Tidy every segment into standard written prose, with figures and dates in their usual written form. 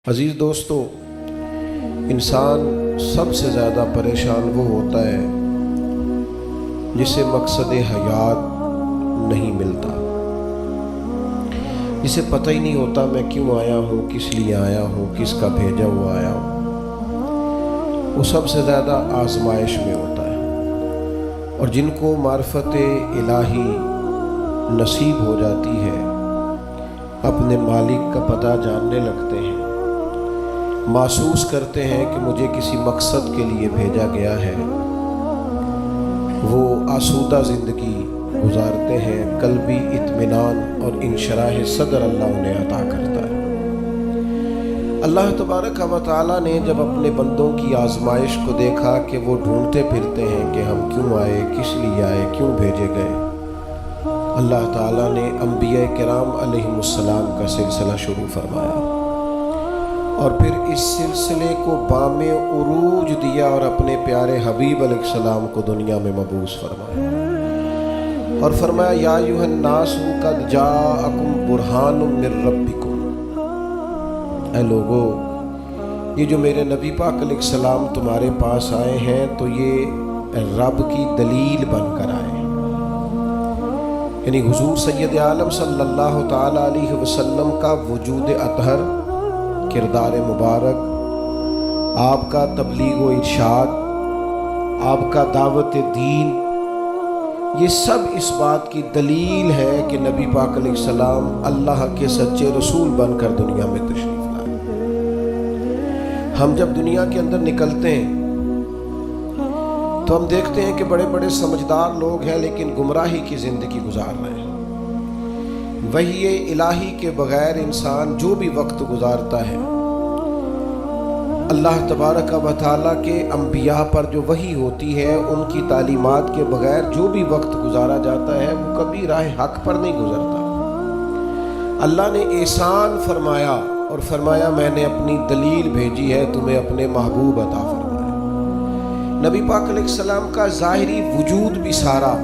عزیز دوستو، انسان سب سے زیادہ پریشان وہ ہوتا ہے جسے مقصد حیات نہیں ملتا، جسے پتہ ہی نہیں ہوتا میں کیوں آیا ہوں، کس لیے آیا ہوں، کس کا بھیجا ہوا آیا ہوں۔ وہ سب سے زیادہ آزمائش میں ہوتا ہے، اور جن کو معرفت الہی نصیب ہو جاتی ہے اپنے مالک کا پتہ جاننے لگتے ہیں، محسوس کرتے ہیں کہ مجھے کسی مقصد کے لیے بھیجا گیا ہے، وہ آسودہ زندگی گزارتے ہیں، قلبی اطمینان اور انشراح صدر اللہ انہیں عطا کرتا ہے۔ اللہ تبارک و تعالیٰ نے جب اپنے بندوں کی آزمائش کو دیکھا کہ وہ ڈھونڈتے پھرتے ہیں کہ ہم کیوں آئے، کس لیے آئے، کیوں بھیجے گئے، اللہ تعالیٰ نے انبیاء کرام علیہم السلام کا سلسلہ شروع فرمایا، اور پھر اس سلسلے کو بام عروج دیا اور اپنے پیارے حبیب علیہ السلام کو دنیا میں مبعوث فرمایا، اور فرمایا یا ایھا الناس قد جاءکم برہان من ربکم، اے لوگو یہ جو میرے نبی پاک علیہ السلام تمہارے پاس آئے ہیں تو یہ رب کی دلیل بن کر آئے ہیں، یعنی حضور سید عالم صلی اللہ تعالی علیہ وسلم کا وجود اطہر، کردار مبارک، آپ کا تبلیغ و ارشاد، آپ کا دعوت دین، یہ سب اس بات کی دلیل ہے کہ نبی پاک علیہ السلام اللہ کے سچے رسول بن کر دنیا میں تشریف لائے۔ ہم جب دنیا کے اندر نکلتے ہیں تو ہم دیکھتے ہیں کہ بڑے بڑے سمجھدار لوگ ہیں لیکن گمراہی کی زندگی گزار رہے ہیں۔ وحی الہی کے بغیر انسان جو بھی وقت گزارتا ہے، اللہ تبارک و تعالیٰ کے انبیاء پر جو وحی ہوتی ہے ان کی تعلیمات کے بغیر جو بھی وقت گزارا جاتا ہے وہ کبھی راہ حق پر نہیں گزرتا۔ اللہ نے احسان فرمایا اور فرمایا میں نے اپنی دلیل بھیجی ہے تمہیں اپنے محبوب عطا فرمایا۔ نبی پاک علیہ السلام کا ظاہری وجود بھی سارا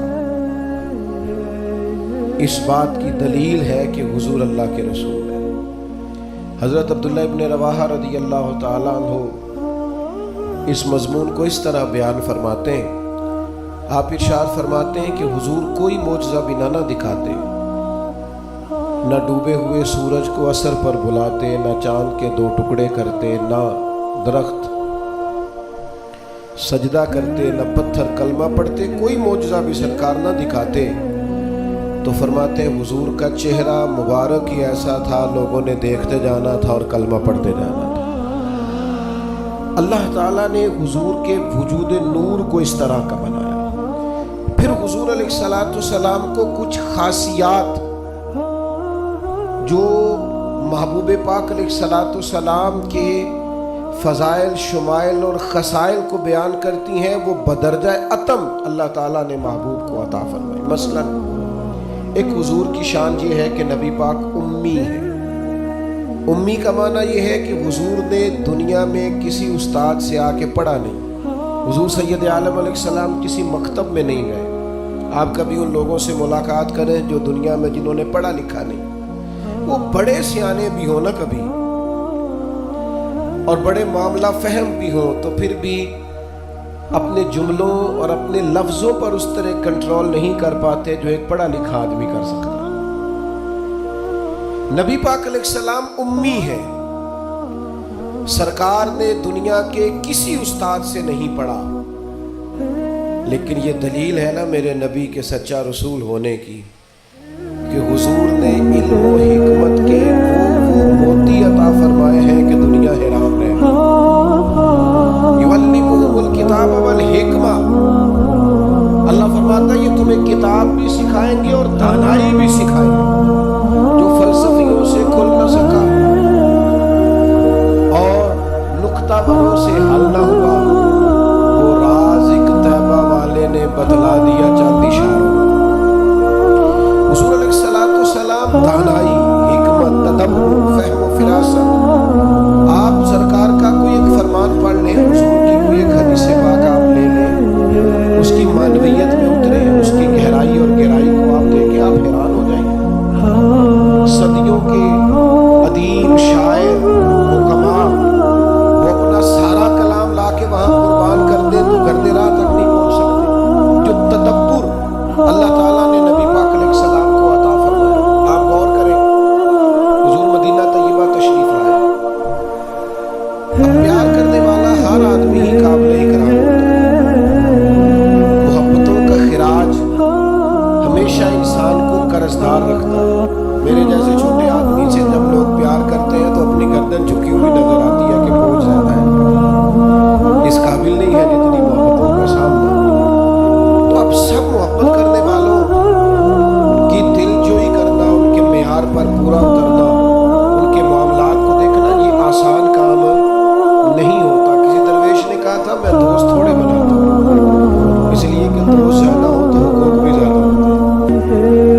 اس بات کی دلیل ہے کہ حضور اللہ کے رسول ہے۔ حضرت عبداللہ ابن رواحہ رضی اللہ تعالیٰ عنہ اس مضمون کو اس طرح بیان فرماتے ہیں، آپ ارشاد فرماتے ہیں کہ حضور کوئی معجزہ بھی نہ دکھاتے، نہ ڈوبے ہوئے سورج کو عصر پر بلاتے، نہ چاند کے 2 ٹکڑے کرتے، نہ درخت سجدہ کرتے، نہ پتھر کلمہ پڑھتے، کوئی معجزہ بھی سرکار نہ دکھاتے، تو فرماتے ہیں حضور کا چہرہ مبارک ہی ایسا تھا لوگوں نے دیکھتے جانا تھا اور کلمہ پڑھتے جانا تھا۔ اللہ تعالیٰ نے حضور کے وجود نور کو اس طرح کا بنایا۔ پھر حضور علیہ السلام کو کچھ خاصیات جو محبوب پاک علیہ السلام کے فضائل، شمائل اور خصائل کو بیان کرتی ہیں، وہ بدرجہ اتم اللہ تعالیٰ نے محبوب کو عطا فرمائی۔ مثلا ایک حضور کی شان یہ ہے کہ نبی پاک امی ہے۔ امی کا معنی یہ ہے کہ حضور نے دنیا میں کسی استاد سے آ کے پڑھا نہیں، حضور سید عالم علیہ السلام کسی مکتب میں نہیں گئے۔ آپ کبھی ان لوگوں سے ملاقات کریں جو دنیا میں جنہوں نے پڑھا لکھا نہیں، وہ بڑے سیانے بھی ہوں نا کبھی، اور بڑے معاملہ فہم بھی ہوں، تو پھر بھی اپنے جملوں اور اپنے لفظوں پر اس طرح کنٹرول نہیں کر پاتے جو ایک پڑھا لکھا آدمی کر سکتا ہے۔ نبی پاک علیہ السلام امی ہے، سرکار نے دنیا کے کسی استاد سے نہیں پڑھا، لیکن یہ دلیل ہے نا میرے نبی کے سچا رسول ہونے کی کہ حضور نے علم و حکمت کے وہ موتی عطا فرمائے ہیں کہ دنیا حیران رہے۔ یعلمہم الکتاب والحکمہ، اللہ فرماتا ہے یہ تمہیں کتاب بھی سکھائیں گے اور دانائی بھی سکھائیں گے، جو فلسفیوں سے کھل نہ سکا اور نکتہ بہوں سے حل نہ ہوا، وہ راز ایک طیبہ والے نے بتلا دیا چند اشاروں۔ حضور علیہ السلام دانائی प्यार रखता है। मेरे जैसे छोटे आदमी से जब लोग प्यार करते हैं तो अपनी गर्दन झुकी हुई नजर आती है कि बोझ ज्यादा है, इस काबिल नहीं है जितनी मोहब्बतों का सामना। तो अब सब मोहब्बत करने वालों की दिलजोई करना, उनके मेयार पर पूरा उतरना, उनके मामलात को देखना, ये आसान काम नहीं होता। किसी दरवेश ने कहा था, मैं दोस्त थोड़े बनाता हूँ, इसलिए कि दोस्त ज्यादा हो तो हुकूक भी ज्यादा होते हैं।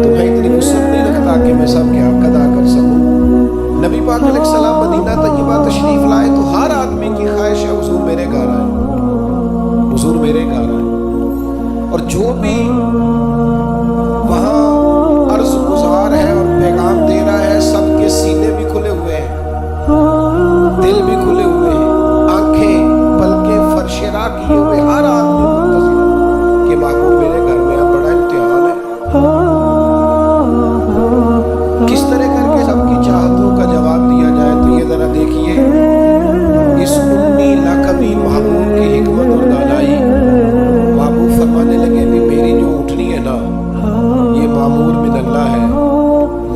तो मैं इतनी वुसअत नहीं रखता कि मैं सबके हक अदा कर सकूँ। नबी पाक अलैहिस्सलाम मदीना तैयबा तशरीफ लाए तो हर आदमी की ख्वाहिश है हुजूर मेरे घर आए, हुजूर मेरे घर आए। और जो भी वहाँ अर्ज गुजार है और पैगाम दे रहा है, सबके सीने भी खुले हुए हैं, दिल भी खुले हुए हैं, आंखें पलकें फरशरा किए हुए, हर आदमी मुंतज़िर कि महबूब मेरे घर में अब बड़ा इम्तिहान है। किस तरह करके सबकी चाहतों का जवाब दिया जाए तो ये जरा देखिए, इस उम्मी लाकबी महबूब की हिकमत और दानाई। महबूब फरमाने लगे भी मेरी जो उठनी है ना, ये मामूर मिन अल्लाह है,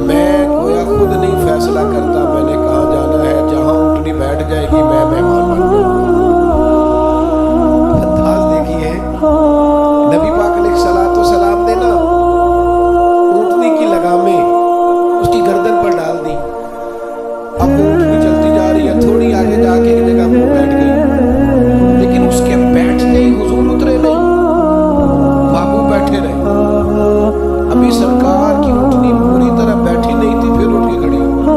मैं गोया खुद नहीं फैसला करता मैंने कहाँ जाना है, जहाँ उठनी बैठ जाएगी मैं मेहमान बन जाऊंगा। अंदाज देखिए, नबी पाक अलैहिस्सलाम ने ना ऊँटनी की लगामें उसकी गर्दन पर डाल दी। अब वो ऊँटनी चलती जा रही है, थोड़ी आगे जाके एक जगह पर बैठ गई, लेकिन उसके बैठने ही हुजूर उतरे नहीं, बाबू बैठे रहे। अभी सरकार की ऊँटनी पूरी तरह बैठी नहीं थी, फिर उठ के खड़ी हो गई।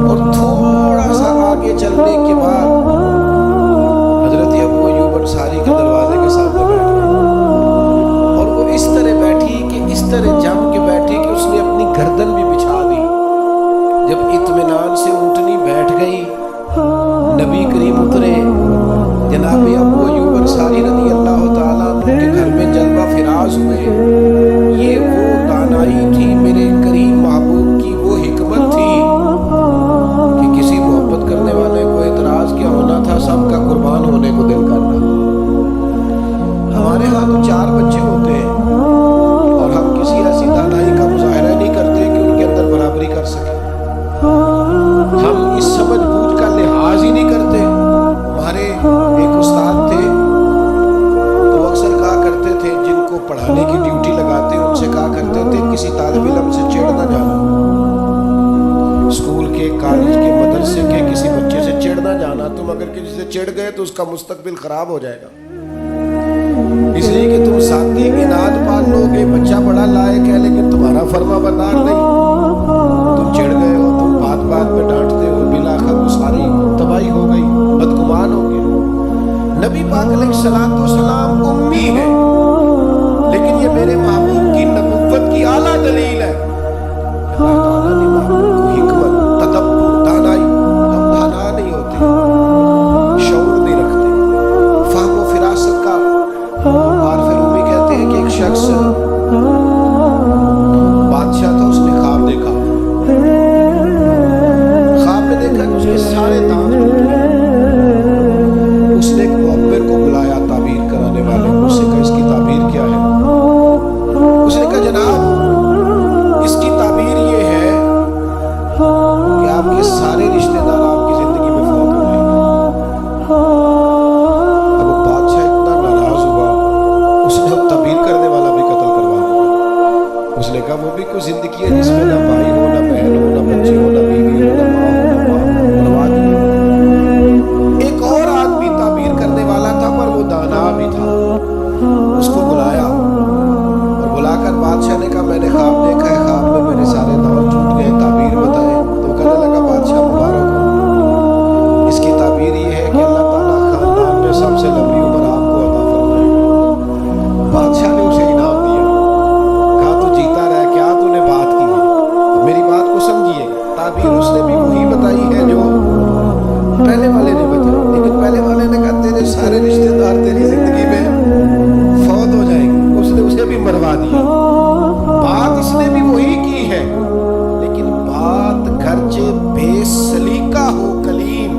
और थोड़ा सा आगे चलने के बाद हजरत अबू अय्यूब अंसारी के दरवाजे के सामने बैठ गए। और वो इस तरह बैठी कि इस तरह जम के बैठी कि उसने अपनी गर्दन भी बिछा दी। जब इत्मीनान से ऊँटनी बैठ गई, नबी करीम उतरे, जनाब अबू अय्यूब अंसारी रज़ी अल्लाह ताला अन्हु के घर में जलवा फिराज हुए। ये वो दानाई थी मेरे करीम महबूब की, वो हिकमत थी कि किसी मोहब्बत करने वाले को एतराज क्या होना था, सबका कुर्बान होने को दिल करना। हमारे यहाँ तो 4 बच्चे होते हैं और हम किसी ऐसी दानाई का मुजाहिरा नहीं करते कि उनके अंदर बराबरी कर सके। हम इस समझ बूझ का लिहाज ही नहीं करते। हमारे एक उस्ताद थे तो अक्सर कहा करते थे, जिनको पढ़ाने की ड्यूटी लगाते उनसे कहा करते थे, किसी तालिब इल्म से चिढ़ ना जाना, स्कूल के, कॉलेज के, मदरसे के किसी बच्चे से चिढ़ ना जाना। तुम अगर किसी से चिढ़ गए तो उसका मुस्तकबिल खराब हो जाएगा, इसलिए कि तुम साथी इनाद पाल लोगे, बच्चा बड़ा लायक है लेकिन तुम्हारा फर्मा बरदार नहीं, तुम चिढ़ गए हो, तुम बात बात पे डांटते हो, बिलाखिर वो सारी तबाही हो गई, बदगुमान हो गया। नबी पाक अलैहिस्सलाम उम्मी है, लेकिन ये मेरे महबूब की नबुव्वत की आला दलील है। अल्लाह ताला ने महबूब को हिकमत, तदब्बुर, दानाई, हम दाना नहीं होते, शऊर नहीं रखते, फ़हम व फिरासत का। और फिर रूमी कहते हैं कि एक शख्स बादशाह था, उसने ख्वाब देखा, ख्वाब में देखा कि उसके सारे दांत टूट गए। उसने एक मुअब्बिर को बुलाया, ताबीर कराने वाले को, उससे कहा इसकी ताबीर क्या है? उसने कहा जनाब इसकी ताबीर ये है कि आपके सारे रिश्तेदार आपकी जिंदगी में फौत हो जाएंगे। अब वो बादशाह इतना नाराज हुआ, उसने अब ताबीर करने वाला भी कत्ल करवा दिया। उसने कहा वो भी कोई जिंदगी है जिसमें ना भाई हो, ना बहन हो, ना बच्चे हो, ना बीवी हो, ना माँ हो, ना बाप हो, करवा दिया। एक और आदमी ताबीर करने वाला था पर वो दाना भी था, उसको बुलाया और बुलाकर बादशाह ने कहा मैंने ख्वाब देखा है, ख्वाब में मेरे सारे दांत टूट गए, ताबीर बताए। तो कहने लगा बादशाह मुबारक हो, इसकी ताबीर ये है कि अल्लाह ताला खानदान में सबसे लंबी उम्र आपको अता फरमाए। बादशाह ने उसे इनाम दिया, कहा तू जीता रह, क्या तूने बात की है, तो मेरी बात को समझिए। ताबीर उसने भी वही बताई है जो पहले वाले ने बताई, लेकिन पहले वाले ने कहा तेरे सारे रिश्तेदार तेरी जिंदगी में फौत हो जाएंगे, उसने उसे भी मरवा दिया। बात इसने भी वही की है, लेकिन बात खर्चे बेसलीका हो कलीम,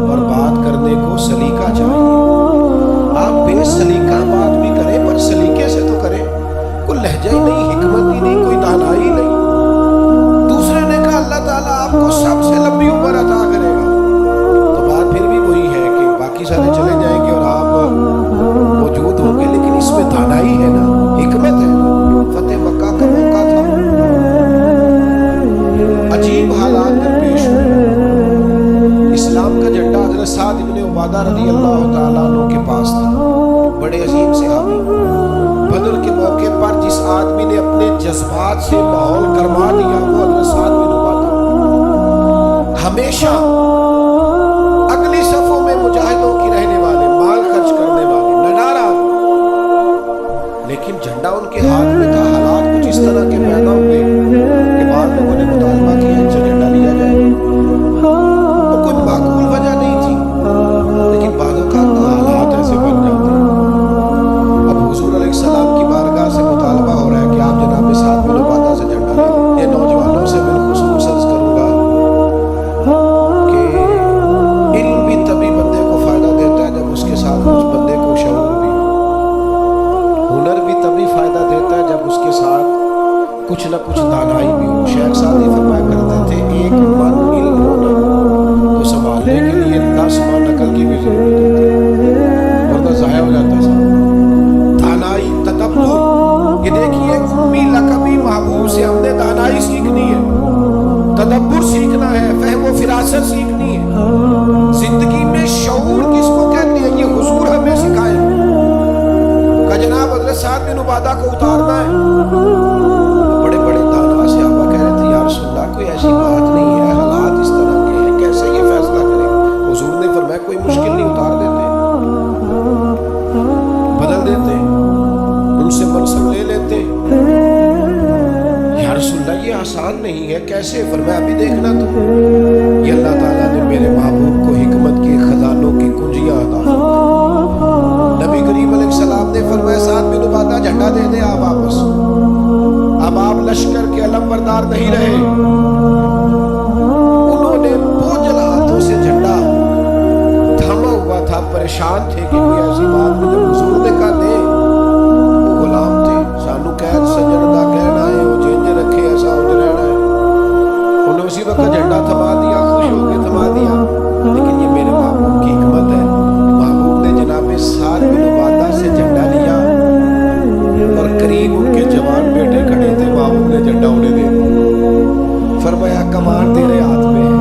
और बात करने को सलीका चाहिए। आप बेसलीका बात भी करें पर सलीके से तो करें, कोई लहजा ही नहीं, हिकमत ही नहीं, कोई उबादा रज़ी अल्लाह तआला अन्हु के पास था, बड़े अजीम सहाबी। बदर के मौके पर जिस आदमी ने अपने जज्बात से माहौल गरमा दिया वो हज़रत साद बिन उबादा। हमेशा अगली सफों में मुजाहिदों की रहने वाले, माल खर्च करने वाले, नडारा, लेकिन झंडा उनके हाथ में था। हालात कुछ इस तरह के पैदा हुए कि बाद लोगों ने मुतालबा किया इनसे झंडा लिया जाए। तो कोई माकूल वजह नहीं थी, लेकिन बादों का हालात ऐसे बन जाते हैं। अब हुजूर अलैहिस्सलाम की बारगाह से मुतालबा हो रहा है कि आप जनाब साद बिन उबादा से झंडा ले लें। ये नौजवानों से मैं खुसूस अर्ज़ करूँगा कि इल्म भी तभी बंदे को फ़ायदा देता है जब उसके साथ कुछ बंदे को शऊर भी हो। हुनर भी तभी फ़ायदा देता है जब उसके साथ कुछ न कुछ दानाई भी हो। शेख सादी फरमाया करते थे एक मन इल्म होना तो संभालने के लिए 10 मन अकल की भी जरूरत होती है, वरना ज़ाया हो जाता है सब। दानाई, तदब्बुर, ये देखिए उम्मी लक़बी महबूब से हमने दानाई सीखनी है, तदब्बुर सीखना है, फ़हम व फिरासत सीखनी है। जिंदगी में शऊर किसको कहते हैं ये हुजूर हमें सिखाए का जनाब हज़रत साद बिन उबादा को उतारना है। बड़े बड़े दाना सहाबा कह रहे थे या रसूलल्लाह कोई ऐसी बात नहीं है, हालात इस तरह के हैं, कैसे ये फैसला करें। हुजूर ने फरमाया कोई मुश्किल नहीं, उतार देते, बदल देते, उनसे मनसब ले लेते। या रसूलल्लाह ये आसान नहीं है, कैसे। फरमाया अभी देखना तुम, ये अल्लाह ताला ने मेरे महबूब को हिकमत के खजानों की कुंजियां अता फरमाई। नबी करीम अलैहिस्सलाम ने फरमाया साद बिन उबादा झंडा दे दे आप वापस। अब आप लश्कर के अलमबरदार नहीं रहे। उन्होंने बोझल हाथों से झंडा थामा हुआ था, परेशान थे कि कोई ऐसी बात नहीं। जब हुजूर ने कहा दे, वो गुलाम थे, सानू कैद सजन दा कहना है, वो जिंज रखे ऐसा उज रहना है। उन्होंने उसी वक्त झंडा थमा दिया, खुश होकर थमा दिया। लेकिन ये मेरे महबूब की हिकमत है, महबूब ने जनाब साद बिन उबादा से झंडा लिया और करीब उनके जवान बेटे खड़े थे, महबूब ने झंडा उन्हें दे दिया। फरमाया कमान तेरे हाथ में है।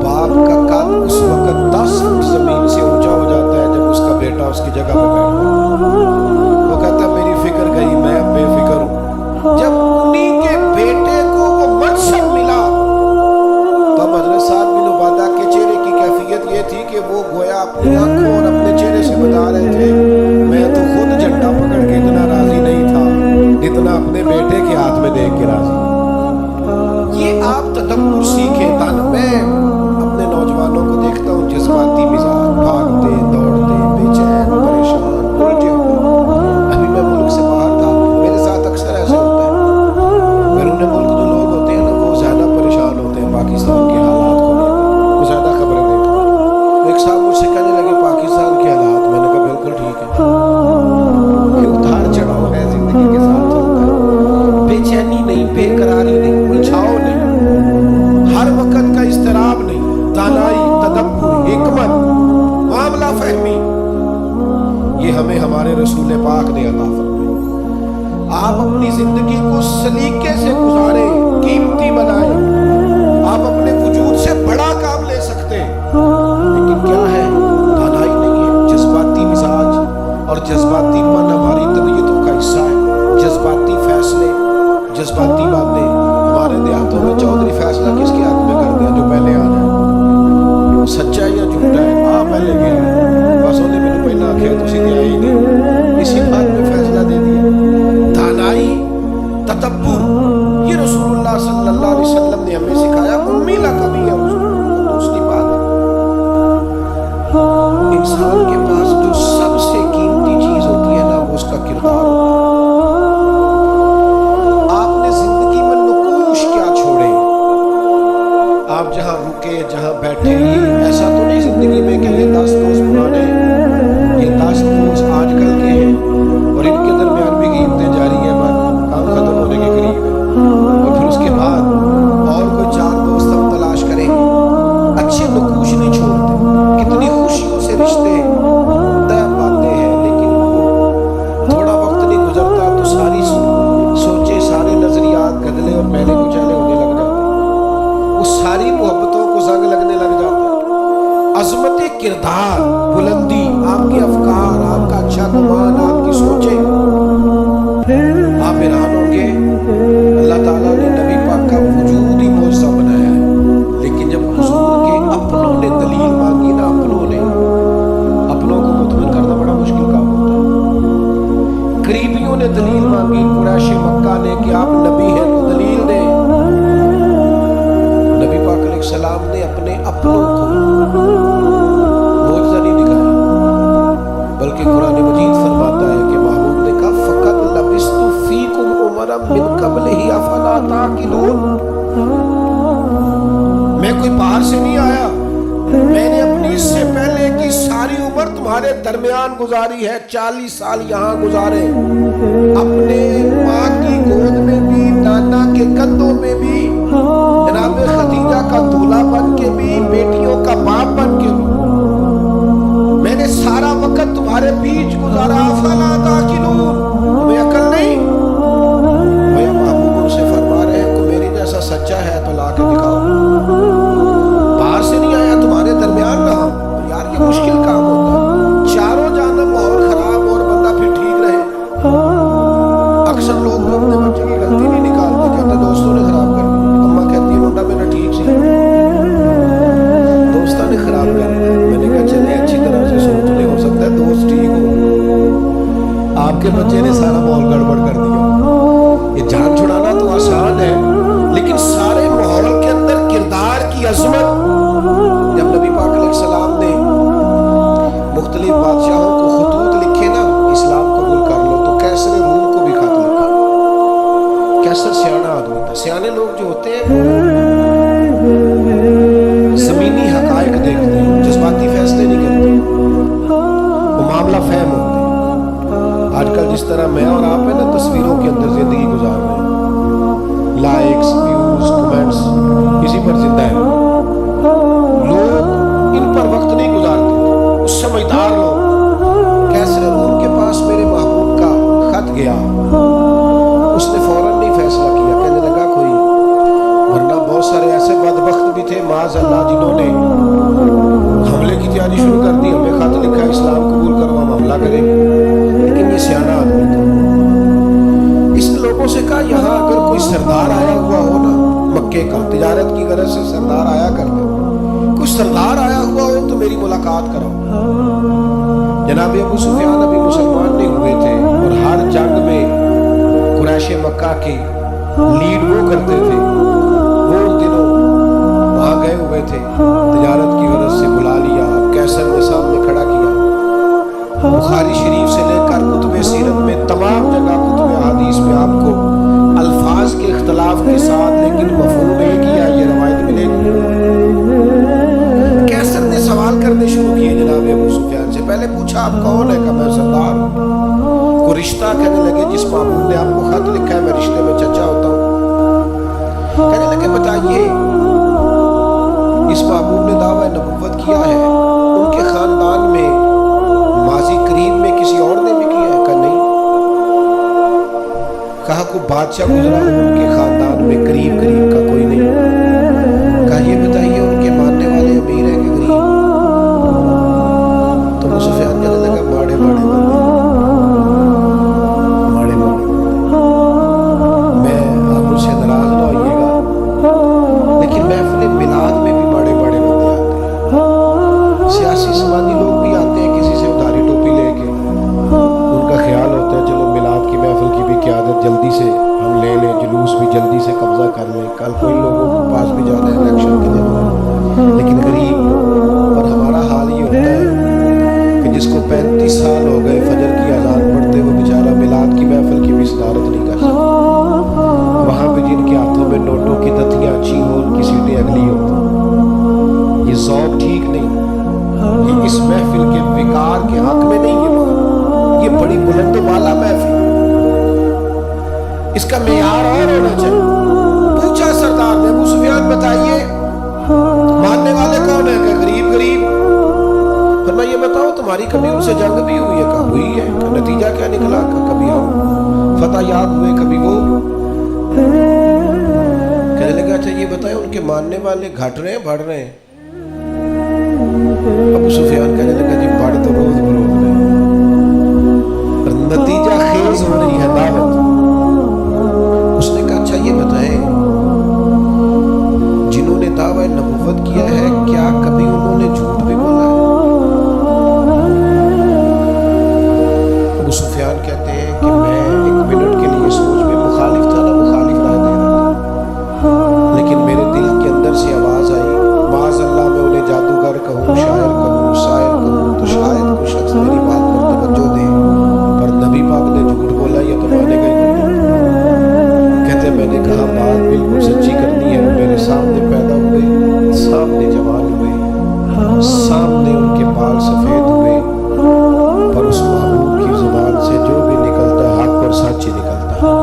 बाप का कद उस वक्त 10 फुट जमीन से ऊंचा हो जाता है जब उसका बेटा उसकी जगह पे बैठता है। वो कहता मेरी फिक्र गई, मैं अब बेफिक्र हूँ। जब उन्हीं के बेटे को वो मनसब मिला तब हज़रत साद बिन उबादा के चेहरे की कैफियत ये थी कि वो गोया अपनी आंखों और अपने चेहरे से बता रहे थे मैं तो खुद झंडा पकड़ के इतना राजी नहीं था जितना अपने बेटे के हाथ में देख के राजी। ये आप तदब्बुर सीखें। तान मैं अपने नौजवानों को देखता हूँ जज्बाती मिजाज, भागते दौड़ते, बेचैन, परेशान, उलझे हुए। अभी मैं मुल्क से बाहर था, मेरे साथ अक्सर ऐसे होता है। बैरून मुल्क जो लोग होते हैं ना वो ज़्यादा परेशान होते हैं पाकिस्तान के हालात को लेकर, वो ज़्यादा खबरें देखते हैं। एक साहब मुझसे कहने लगे पाकिस्तान के हालात, मैंने कहा बिल्कुल ठीक है, ये उतार चढ़ाव है, जिंदगी के साथ चलता है। बेचैनी नहीं, बेकरारी नहीं, उलझाव नहीं, हर वक्त का इस्तराब नहीं, दानाई, तदब्बुर, हिकमत, मामला फहमी, ये हमें हमारे रसूल पाक ने अता फरमाई। आप अपनी जिंदगी को सलीके से गुजारें, कीमती बनाएं। आप अपने वजूद से बड़ा काम ले सकते हैं, लेकिन क्या है दानाई नहीं है, जज्बाती मिजाज और जज्बातीपन हमारी तबीयतों का हिस्सा है। जज्बाती फैसले, जज्बाती बातें। हमारे देहातों में चौधरी फैसला किसके हाथ में कर दिया जो पहले आ जाए, सच्चा है या झूठा है, आ पहले गया बस उन्हें मैंने पहला आखिर तो सीधे आई नहीं, इसी बात में फैसला दे दिया। दानाई, तदब्बुर, ये रसूलुल्लाह सल्लल्लाहु अलैहि वसल्लम ने हमें सिखाया। उम्मी लक़बी है दूसरी बात, इंसान के पास जो सबसे कीमती चीज होती है ना वो उसका किरदार होता है। आपने जिंदगी में नुकूश क्या छोड़े, आप जहाँ रुके जहाँ बैठे, ऐसा तो नहीं जिंदगी में कि ये 10 दोस्त पुराने, ये 10 दोस्त आजकल के हैं और इनके दरमियान भी कीमतें जारी है, काम खत्म होने के करीब है और फिर उसके बाद और कोई 4 दोस्त हम तलाश करेंगे। अच्छे नुकूश नहीं छोड़ते, कितनी खुशियों से रिश्ते तय पाते हैं, लेकिन थोड़ा वक्त नहीं गुजरता तो सारी सोचे, सारे नजरियात गदले और पहले कुचैले होने लग जाते हैं, वो सारी मोहब्बतों को जंग लगने लग जाता है। अजमत किरदार, बुलंदी, आपके अफकार, आपका अच्छा गुमान, आपकी सोचें, आप हैरान होंगे। अल्लाह ताला ने नबी पाक का वजूद ही मौजज़ा बनाया है। लेकिन जब हुजूर के अपनों ने दलील मांगी ना, अपनों को मुतमिन करना बड़ा मुश्किल काम होता है। करीबियों ने दलील मांगी, कुरैश मक्का ने कि आप नबी हैं तो दलील दें। नबी पाक अलैहिस्सलाम ने अपने अपनों को मौजज़ा नहीं दिखाया, बल्कि कुरान मजीद फरमाता है कि महबूब ने कहा फ़क़द लबिस्तु फ़ीकुम उमरम मिन क़ब्लिही अफ़ला ताक़िलून। मैं कोई बाहर से नहीं आया, मैंने अपनी इससे पहले की सारी उम्र तुम्हारे दरमियान गुजारी है। 40 साल यहाँ गुजारे, अपने माँ की गोद में भी, नाना के कंधों में भी, जनाब खदीजा का दूल्हा बन के भी, बेटियों का बाप बन के भी, मैंने सारा वक्त तुम्हारे बीच गुजारा। अफ़ला ताक़िलून, तुम्हें अकल नहीं? मेरे महबूब उनसे फरमा रहे हैं कि मेरे जैसा सच्चा है तो ला के दिखाओ। बाहर से नहीं आया, तुम्हारे दरमियान रहा। यार ये मुश्किल काम होता है। चारों जानब माहौल खराब और बंदा फिर ठीक रहे। अक्सर लोग अपने बच्चे की गलती नहीं निकालते, कहते दोस्तों ने खराब कर दी। अम्मा कहती है मुंडा मेरा ठीक सी, दोस्तों ने खराब कर दिया। मैंने कहा चले अच्छी तरह से सोच ले, हो सकता है दोस्त ठीक हो, आपके बच्चे ने सारा माहौल गड़बड़ कर दिया। ये जान छुड़ाना तो आसान है, लेकिन सारे माहौल के अंदर किरदार की अजमत। जब नबी पाक अलैहिस्सलाम ने मुख्तलिफ बादशाहों को खुतूत लिखे ना, इस्लाम कबूल कर लो, तो कैसर रूम को भी खत लिखा। कैसर सियाना आदमी था। सियाने लोग जो होते हैं जमीनी हकायक देखते हैं, जज्बाती फैसले नहीं करते, वो मामला फहम होते हैं। आजकल जिस तरह मैं और आप है ना तस्वीरों के अंदर जिंदगी गुजार रहे हैं, लाइक्स, व्यूज, कमेंट्स, इसी पर जिंदा है। लोग इन पर वक्त नहीं गुजारते। उस समझदार लोग, कैसर रूम के पास मेरे महबूब का खत गया, उसने फौरन नहीं फैसला किया, कहने लगा कोई, वरना बहुत सारे ऐसे बदबख्त भी थे माज़ अल्लाह जिन्होंने हमले की तैयारी शुरू कर दी। हमें खत लिखा है इस्लाम कबूल करो, हम हमला करेंगे। लेकिन ये सियाना आदमी था। इस लोगों से कहा यहाँ अगर कोई सरदार आया हुआ हो ना, मक्के का तिजारत की गरज से सरदार आया करते, कोई सरदार आया हुआ हो तो मेरी मुलाकात कराओ। जनाब अबू सुफियान अभी मुसलमान नहीं हुए थे और हर जंग में कुरैश मक्का की लीड वो करते थे। वो उन दिनों वहाँ गए हुए थे, तिजारत की गरज से बुला लिया, कैसर ने सामने खड़ा किया। बुखारी शरीफ से लेकर कुतुब सीरत में तमाम जगह कुतुब हदीस में आपको अल्फाज के इख्तलाफ के साथ लेकिन मफहूम एक ही है, ये रवायत मिलेगी। कैसर ने सवाल करने शुरू किए जनाब अबू सुफियान से। पहले पूछा आप कौन है? कहा मैं सरदार हूँ। को रिश्ता? कहने लगे जिस महबूब ने आपको खत लिखा है मैं रिश्ते में चचा होता हूँ। कहने लगे बताइए, इस महबूब ने दावा नबुव्वत किया है, उनके खानदान में माजी करीब में किसी और ने भी किया है? कहा नहीं। कहा को बादशाह गुजरा उनके खानदान में करीब का कोई नहीं। कहा ये बताइए उनके मानने वाले अमीर है कि गरीब? तो अबू सुफियान कहने लगा माड़े बंदे, मैं आप मुझसे नाराज ना होइएगा, लेकिन महफिल मिलाद में भी बड़े बंदे आते हैं। सियासी समाजी लोग भी आते हैं किसी से उधारी टोपी लेके, उनका ख्याल होता है चलो मिलाद की महफिल की भी क़यादत जल्दी से हम ले लें, जुलूस भी जल्दी से कब्जा कर लें, कल कोई लोगों के पास भी जाना है इलेक्शन के दिन। लेकिन गरीब और हमारा हाल ये होता है कि जिसको 35 साल हो गए फजर की अजान पढ़ते हुए बेचारा मिलाद की महफिल की भी सदारत नहीं कर सकता। वहाँ भी जिनके हाथों में नोटों की दतियाँ अच्छी हो, उनकी सीटें अगली हो, ये ज़ौक़ ठीक नहीं। ये इस महफिल के विकार के हक में नहीं। ये बड़ी बुलंद वाला महफिल, इसका मेयार और होना चाहिए। पूछा सरदार ने, अबू सुफियान बताइए मानने वाले कौन है? गरीब। पर मैं ये बताओ तुम्हारी कभी उनसे जंग भी हुई है? कहा हुई है। नतीजा क्या निकला? कभी हम फतह याद हुए, कभी वो। कहने लगा अच्छा ये बताए उनके मानने वाले घट रहे हैं बढ़ रहे हैं? ابو سفیان کہنے لگا جی پڑھ تو روز بروز رہے پر نتیجہ خیز ہو رہی ہے دعوت. اس نے کہا اچھا یہ بتائیں جنہوں نے دعوی نبوت کیا ہے کیا کبھی انہوں نے جھوٹ بھی بولا ہے؟ ابو سفیان کہتے ہیں کہ میں ایک منٹ کے لیے سوچ میں مخالف تھا نا، مخالف رائے دے رہا تھا، لیکن میرے دل کے اندر سے آواز آئی معاذ اللہ میں انہیں جادوگر کہوں، شاعر کہوں، ساحر کہوں تو شاید کوئی شخص میری بات پر توجہ دے، پر نبی پاک نے جھوٹ بولا یہ تو مانے گا ہی نہیں. کہتے میں نے کہا بات بالکل سچی کرنی ہے. وہ میرے سامنے پیدا ہوئے، سامنے جوان ہوئے، سامنے ان کے بال سفید ہوئے، پر اس محبوب کی زبان سے جو بھی نکلتا حق اور سچ ہی نکلتا.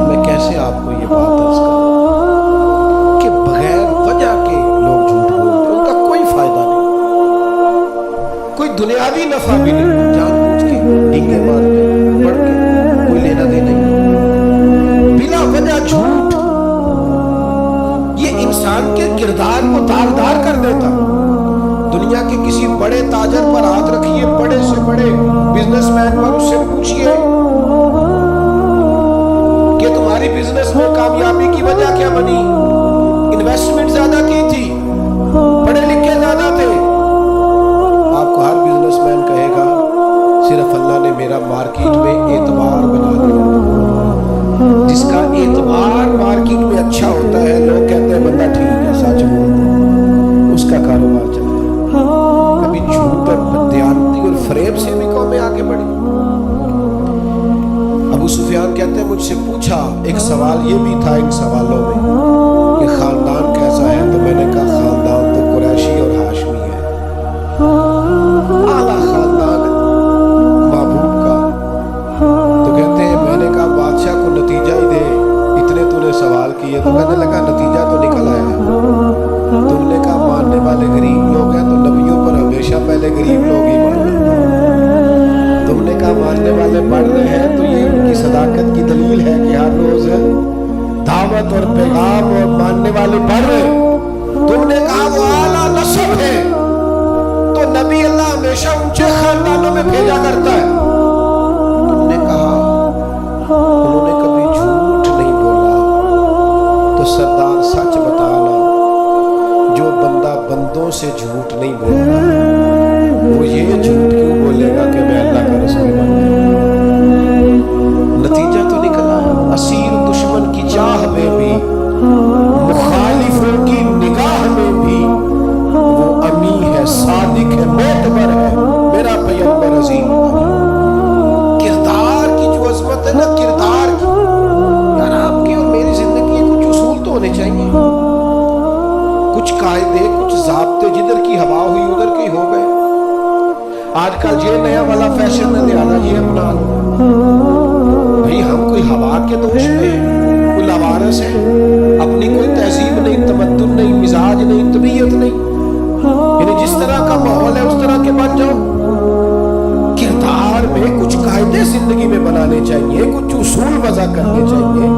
میں کیسے آپ کو یہ بات عرض کروں کہ بغیر وجہ کے لوگ جھوٹ بولتے ہیں، ان کا کوئی فائدہ نہیں، کوئی دنیاوی نفع بھی نہیں، جان بوجھ کے ڈینگے مار کے پڑھ کے کوئی لینا دینا نہیں، بلا وجہ جھوٹ یہ انسان کے کردار کو داغدار کر دیتا. دنیا کے کسی بڑے تاجر پر ہاتھ رکھیے، بڑے سے بڑے بزنس مین پر، اس سے پوچھئے کہ تمہاری بزنس میں کامیابی کی وجہ کیا بنی؟ انویسٹمنٹ زیادہ کی تھی، پڑھے لکھے زیادہ تھے؟ آپ کو ہر بزنس مین کہے گا صرف اللہ نے میرا مارکیٹ میں اعتبار بنا دیا. جس کا اعتبار مارکیٹ میں اچھا ہوتا ہے لوگ کہتے ہیں بندہ ٹھیک ہے، سچ بولتا ہے، اس کا کاروبار چلتا ہے. کبھی جھوٹ اور بددیانتی اور فریب سے بھی قومیں آگے بڑھی. ابو سفیان کہتے ہیں مجھ سے پوچھا، ایک سوال یہ بھی تھا ان سوالوں میں کہ خاندان کیسا ہے، تو میں نے کہا خاندان تو قریشی اور ہاشمی ہے، اعلیٰ خاندان محبوب کا. تو کہتے ہیں میں نے کہا بادشاہ کو نتیجہ ہی دے، اتنے تو نے سوال کیے. تو کہنے لگا نتیجہ تو نکل آیا. تم نے کہا ماننے والے غریب لوگ ہیں تو نبیوں پر ہمیشہ پہلے غریب لوگ ہی مانتے ہیں. تم نے کہا ماننے والے پڑھ رہے ہیں تو یہ ان کی صداقت کی دلیل ہے کہ ہر روز دعوت اور پیغام اور ماننے والے پڑھ رہے. تم نے کہا وہ اعلیٰ نسب ہے تو نبی اللہ ہمیشہ اونچے خاندانوں میں بھیجا کرتا ہے. تم نے کہا انہوں نے کبھی جھوٹ نہیں بولا. تو سردار سچ بتانا، جو بندہ بندوں سے جھوٹ نہیں بولتا وہ یہ جھوٹ کیوں بولے گا کہ میں اللہ کا رسول بن گیا؟ نتیجہ تو نکلا. اسیر دشمن کی چاہ میں بھی، مخالفوں کی نگاہ میں بھی وہ امی ہے، صادق ہے، معتبر ہے، میرا پیغمبر عظیم. کردار کی جو عظمت ہے نا، کردار کی، یار آپ کی اور میری زندگی کے کچھ اصول تو ہونے چاہیے، کچھ قاعدے، کچھ ضابطے. جدھر کی ہوا ہوئی ادھر کے ہو گئے. آج کل یہ نیا والا فیشن ہے، لہٰذا یہ اپنا لو. بھئی ہم کوئی ہوا کے دوش میں ہیں، کوئی لاوارث ہے، اپنی کوئی تہذیب نہیں، تمدن نہیں، مزاج نہیں، طبیعت نہیں. یعنی جس طرح کا ماحول ہے اس طرح کے بن جاؤ. کردار میں کچھ قاعدے زندگی میں بنانے چاہیے، کچھ اصول وضع کرنے چاہیے،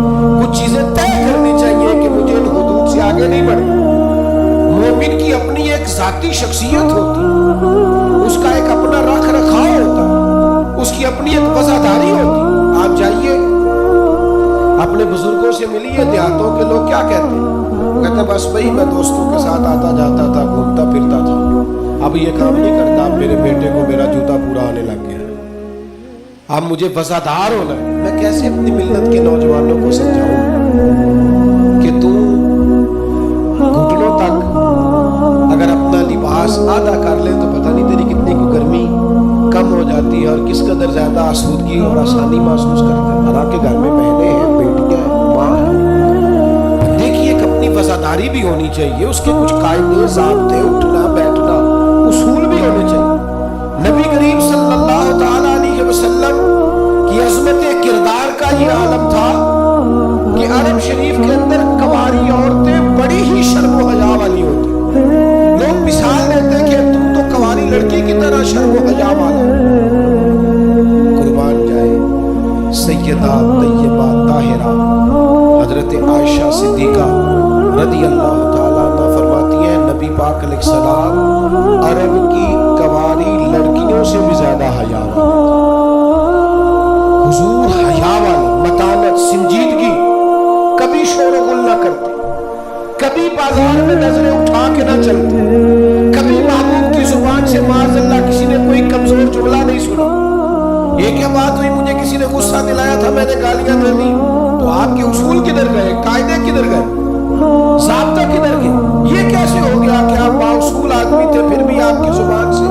کچھ چیزیں طے کرنی چاہیے کہ مجھے ان حدود سے آگے نہیں بڑھنا. مومن کی اپنی ایک ذاتی شخصیت ہوتی، اس کا ایک اپنا رکھ رکھاؤ ہوتا، اس کی اپنی ایک وفاداری ہوتی. آپ جائیے اپنے بزرگوں سے ملیے، دیہاتوں کے لوگ کیا کہتے ہیں؟ کہتے ہیں بس بھائی میں دوستوں کے ساتھ آتا جاتا تھا، گھومتا پھرتا تھا، اب یہ کام نہیں کرتا. اب میرے بیٹے کو میرا جوتا پورا آنے لگ گیا، اب مجھے وفادار ہونا ہے. میں کیسے اپنی ملت کے نوجوانوں کو سمجھاؤں کہ تو گھٹنوں تک اگر اپنا لباس آدھا کر لے تو پتہ نہیں تیری کتنی کو گرمی کم ہو جاتی ہے اور کس قدر زیادہ آسودگی اور آسانی محسوس کرتا ہے. حالانکہ گھر میں بہنیں ہیں، بیٹیاں ہیں، ماں ہیں. دیکھیے ایک اپنی وفاداری بھی ہونی چاہیے، اس کے کچھ قاعدے، ضابطے، اٹھنا بیٹھنا، اصول بھی ہونے چاہیے. نبی کریم صلی اللہ تعالی علیہ وسلم کی عظمت کردار کا یہ عالم تھا کہ عرب شریف کے اندر کنواری عورتیں بڑی ہی شرم و حیا والی ہوتی. لوگ مثال دیتے کہ تم تو کنواری لڑکی کی طرح شرم و حیا والا. قربان جائے سیدہ طیبہ طاہرہ حضرت عائشہ صدیقہ رضی اللہ تعالیٰ عنہ فرماتی पाक अलैहिस्सलाम अरब की कवारी लड़कियों से भी ज्यादा हया वाले, हुजूर हया वाले, मतानत, संजीदगी, कभी शोरगुल ना करते, कभी बाजार में नजरें उठा के ना चलते, कभी महबूब की जुबान से माज़अल्लाह किसी ने कोई कमजोर जुमला नहीं सुना। ये क्या बात हुई, मुझे किसी ने गुस्सा दिलाया था, मैंने गालियां दे दी, तो आपके उसूल किधर गए, कायदे किधर गए, ज़ाब्ता किधर गए? ये कैसे हो गया कि आप बाउसूल आदमी थे फिर भी आपकी जुबान से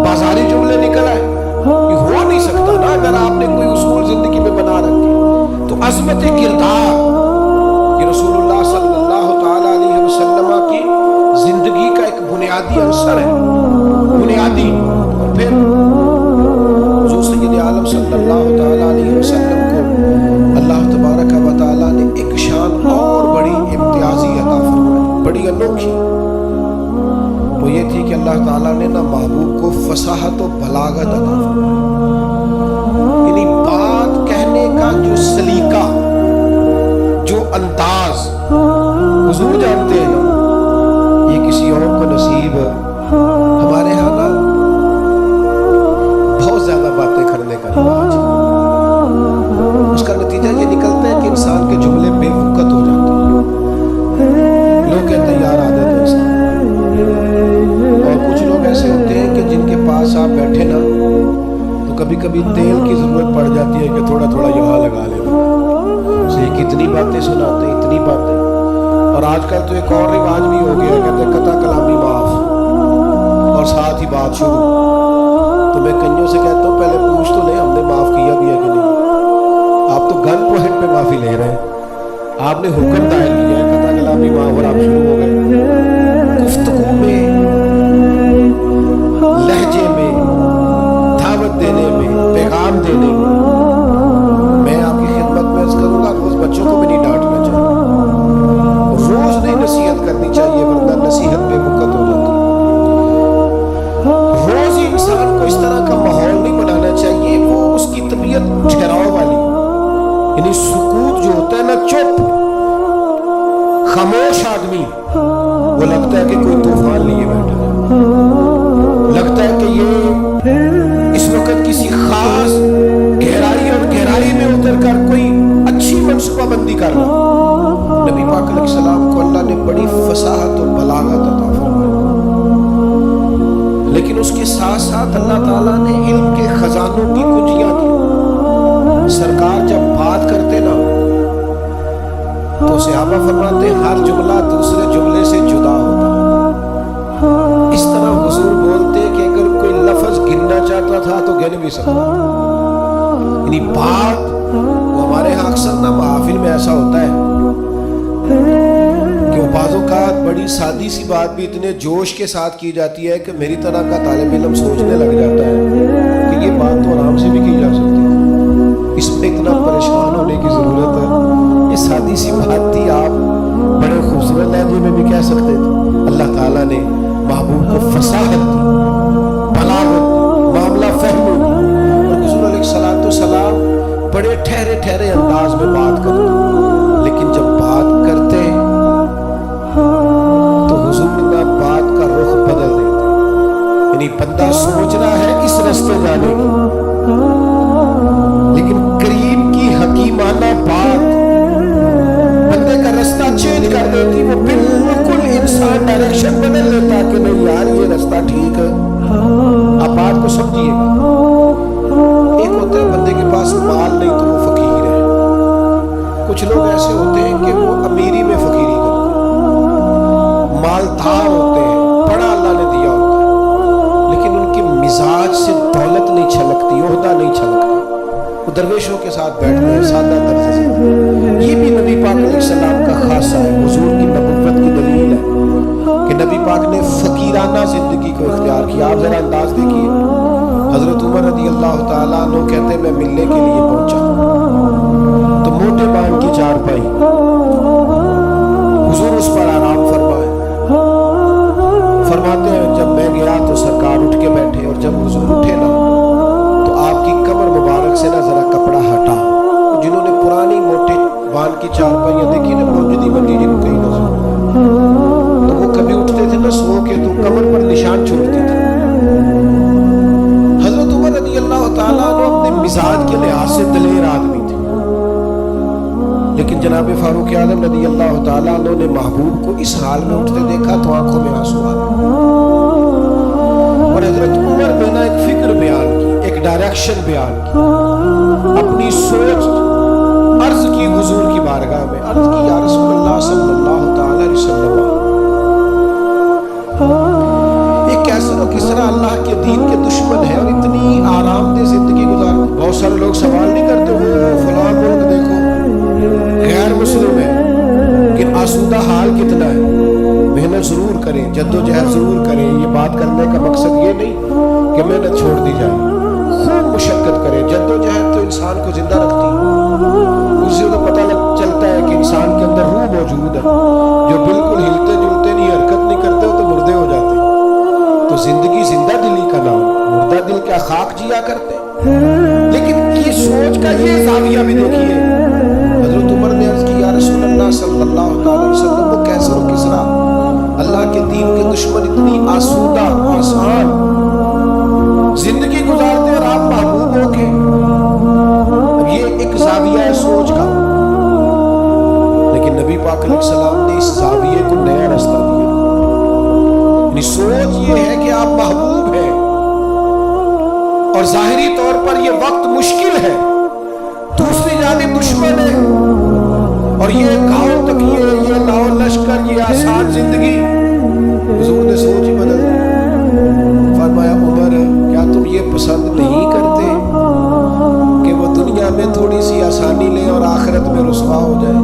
बाजारी जुमले निकल आए? ये हो नहीं सकता ना, अगर आपने कोई उसूल जिंदगी में बना रखे। तो अज़मत किरदार ये रसूलुल्लाह सल्लल्लाहु ताला अलैहि वसल्लम की जिंदगी का एक बुनियादी अंसर है, बुनियादी। और फिर हुज़ूर सय्यद आलम सल्लल्लाहु ताला अलैहि वसल्लम को अल्लाह तबारक व तआला ने एक शान और बड़ी इम्तियाजी अता फरमाई, बड़ी अनोखी। वो ये थी कि अल्लाह ताला ने ना महबूब को फसाहत और बलागत अता फरमाई, यानी बात कहने का जो सलीका, जो अंदाज, हुजूर जानते हैं ना, ये किसी और को नसीब। हमारे यहाँ ना बहुत ज्यादा बातें करने का रिवाज, उसका नतीजा ये निकलता है कि इंसान के जुमले बेवकूफ़ हो जाते हैं। लोग कहते हैं यार आदत है इंसान। और कुछ लोग ऐसे होते हैं कि जिनके पास आप बैठे ना तो कभी कभी तेल की जरूरत पड़ जाती है कि थोड़ा थोड़ा यहाँ लगा लेना, कितनी बातें सुनाते हैं, इतनी बातें। और आजकल तो एक और रिवाज भी हो गया, कहते हैं कता कलामी माफ और साथ ही बात शुरू। तो मैं कईयों से कहता हूँ पहले पूछ तो ले हमने माफ किया भी है कि नहीं। आप तो गन पॉइंट पे माफी ले रहे हैं, आपने हुक्म दायर किया है कता कलामी माफ और आप शुरू हो गए। गुफ्तगू में, लहजे में, दावत देने में, पैगाम देने में, मैं आपकी खिदमत में अर्ज करूंगा रोज बच्चों को भी नहीं डांटना चाहिए, रोज नहीं नसीहत करनी चाहिए वरना नसीहत बेवकूफ़ हो जाती है। रोज ही इंसान को इस तरह का माहौल नहीं बनाना चाहिए, वो उसकी तबीयत ठहराव वाली, यानी सुकूत जो होता है ना, चुप खामोश आदमी, वो लगता है कि कोई तूफान लिए बैठा है, लगता है कि ये इस वक्त किसी खास गहराई और गहराई में उतर कर कोई अच्छी मनसूबाबंदी कर रहा। नबी पाक अलैहिस्सलाम को अल्लाह ने बड़ी फसाहत और बलागत अता फरमाई, लेकिन उसके साथ साथ अल्लाह ताला ने इल्म के खजानों की कुंजियां दी। सरकार जब बात करते ना तो सहाबा फरमाते हर जुमला दूसरे जुमले से जुदा होता। इस तरह हुजूर बोलते कि अगर कोई लफ्ज गिनना चाहता था तो गिन भी सकता। यानी बात वो हमारे यहाँ अक्सर ना महफिल में ऐसा होता है कि बाज़ों का बड़ी सादी सी बात भी इतने जोश के साथ की जाती है कि मेरी तरह का तालिब इल्म सोचने लग जाता है कि ये बात तो आराम से भी की जा सकती है, इसमें इतना परेशान होने की ज़रूरत है। ये सादी सी बात थी, आप बड़े खूबसूरत लहजे में भी कह सकते थे। अल्लाह ताला ने महबूब को फसाहत दी, बलागत दी, मामला फहमी दी, और हुजूर अलैहिस्सलाम बड़े ठहरे ठहरे अंदाज में बात करते। लेकिन जब बात करते तो हुजूर ना बात का रुख बदल देते। यानी बंदा सोच रहा है इस रास्ते जाने की, लेकिन करीम की हकीमाना बात बंदे का रास्ता चेंज कर देती। वो बिल्कुल इंसान डायरेक्शन बदल लेता कि नहीं यार ये रास्ता ठीक है। आप बात को समझिएगा। एक होता है बंदे के पास माल नहीं तो वो फकीर है। कुछ लोग ऐसे होते हैं कि वो अमीरी में फकीरी करते हैं, मालदार होते हैं, बड़ा अल्लाह ने दिया होता है, लेकिन उनके मिजाज से दौलत नहीं छलकती, ओहदा नहीं छलकता। वो दरवेशों के साथ बैठते हैं, सादा तर्ज से। ये भी नबी पाक अलैहिस्सलाम का खासा है, हुजूर की नबुव्वत की दलील है कि नबी पाक ने फकीराना जिंदगी को इख्तियार किया। आप जरा अंदाज देखिए, हजरत उमर रज़ी अल्लाह ताला अन्हु कहते मैं मिलने के लिए पहुंचा तो मोटे बांग की चारपाई, हुजूर उस पर आराम फरमाए। फरमाते हैं जब मैं गया तो सरकार उठ के बैठे, और जब हुजूर उठे ना तो आपकी कमर मुबारक से ना जरा कपड़ा हटा। जिन्होंने पुरानी मोटे बांग की चारपाइयाँ देखी ना, मौजूदी बंदी जिनको कहीं नजर, तो वो कभी उठते थे ना सो के तो جان چھوڑتی تھی. حضرت عمر رضی اللہ تعالیٰ عنہ اپنے مزاج کے لحاظ سے دلیر آدمی تھے، لیکن جناب فاروق اعظم رضی اللہ تعالیٰ عنہ نے محبوب کو اس حال میں اٹھتے دیکھا تو آنکھوں میں آنسو آ گئے. اور حضرت عمر نے نا ایک فکر بیان کی، ایک ڈائریکشن بیان کی، اپنی سوچ عرض کی حضور کی بارگاہ میں. عرض کی یا رسول اللہ صلی اللہ تعالی علیہ وسلم، ایک کیسر و کسرا اللہ کے دین کے دشمن ہے اور اتنی آرام دہ زندگی گزار. بہت سارے لوگ سوال نہیں کرتے وہ فلاں ملک دیکھو غیر مسلم ہے لیکن آسودہ حال کتنا ہے. محنت ضرور کریں، جد و جہد ضرور کریں. یہ بات کرنے کا مقصد یہ نہیں کہ محنت چھوڑ دی جائے، خوب مشقت کریں. جد و جہد تو انسان کو زندہ رکھتی ہے، اس سے تو پتہ چلتا ہے کہ انسان کے اندر روح موجود ہے. جو بالکل ہلتے جلتے نہیں، حرکت نہیں کرتے ہو تو مردے ہو جاتے ہیں. تو زندگی زندہ دلی کا نام، مردہ دل کیا خاک جیا کرتے. لیکن یہ سوچ کا یہ زاویہ بھی دیکھیے. حضرت عمر نے عرض کی یا رسول اللہ صلی اللہ علیہ وسلم، وہ کیسر و کسرا اللہ کے دین کے دشمن اتنی آسودہ آسان زندگی گزارتے اور آپ محبوب ہو کے. اب یہ ایک زاویہ ہے سوچ کا، لیکن نبی پاک علیہ السلام نے اس زاویے کو نیا راستہ دیا. یعنی سوچ یہ ہے کہ آپ محبوب ہیں اور ظاہری طور پر یہ وقت مشکل ہے، دوسری جانب دشمن ہے، اور یہ گاؤں تک یہ لاؤ لشکر، یہ آسان زندگی. حضور نے سوچ ہی بدل دی. فرمایا عمر کیا تم یہ پسند نہیں کرتے کہ وہ دنیا میں تھوڑی سی آسانی لے اور آخرت میں رسوا ہو جائے؟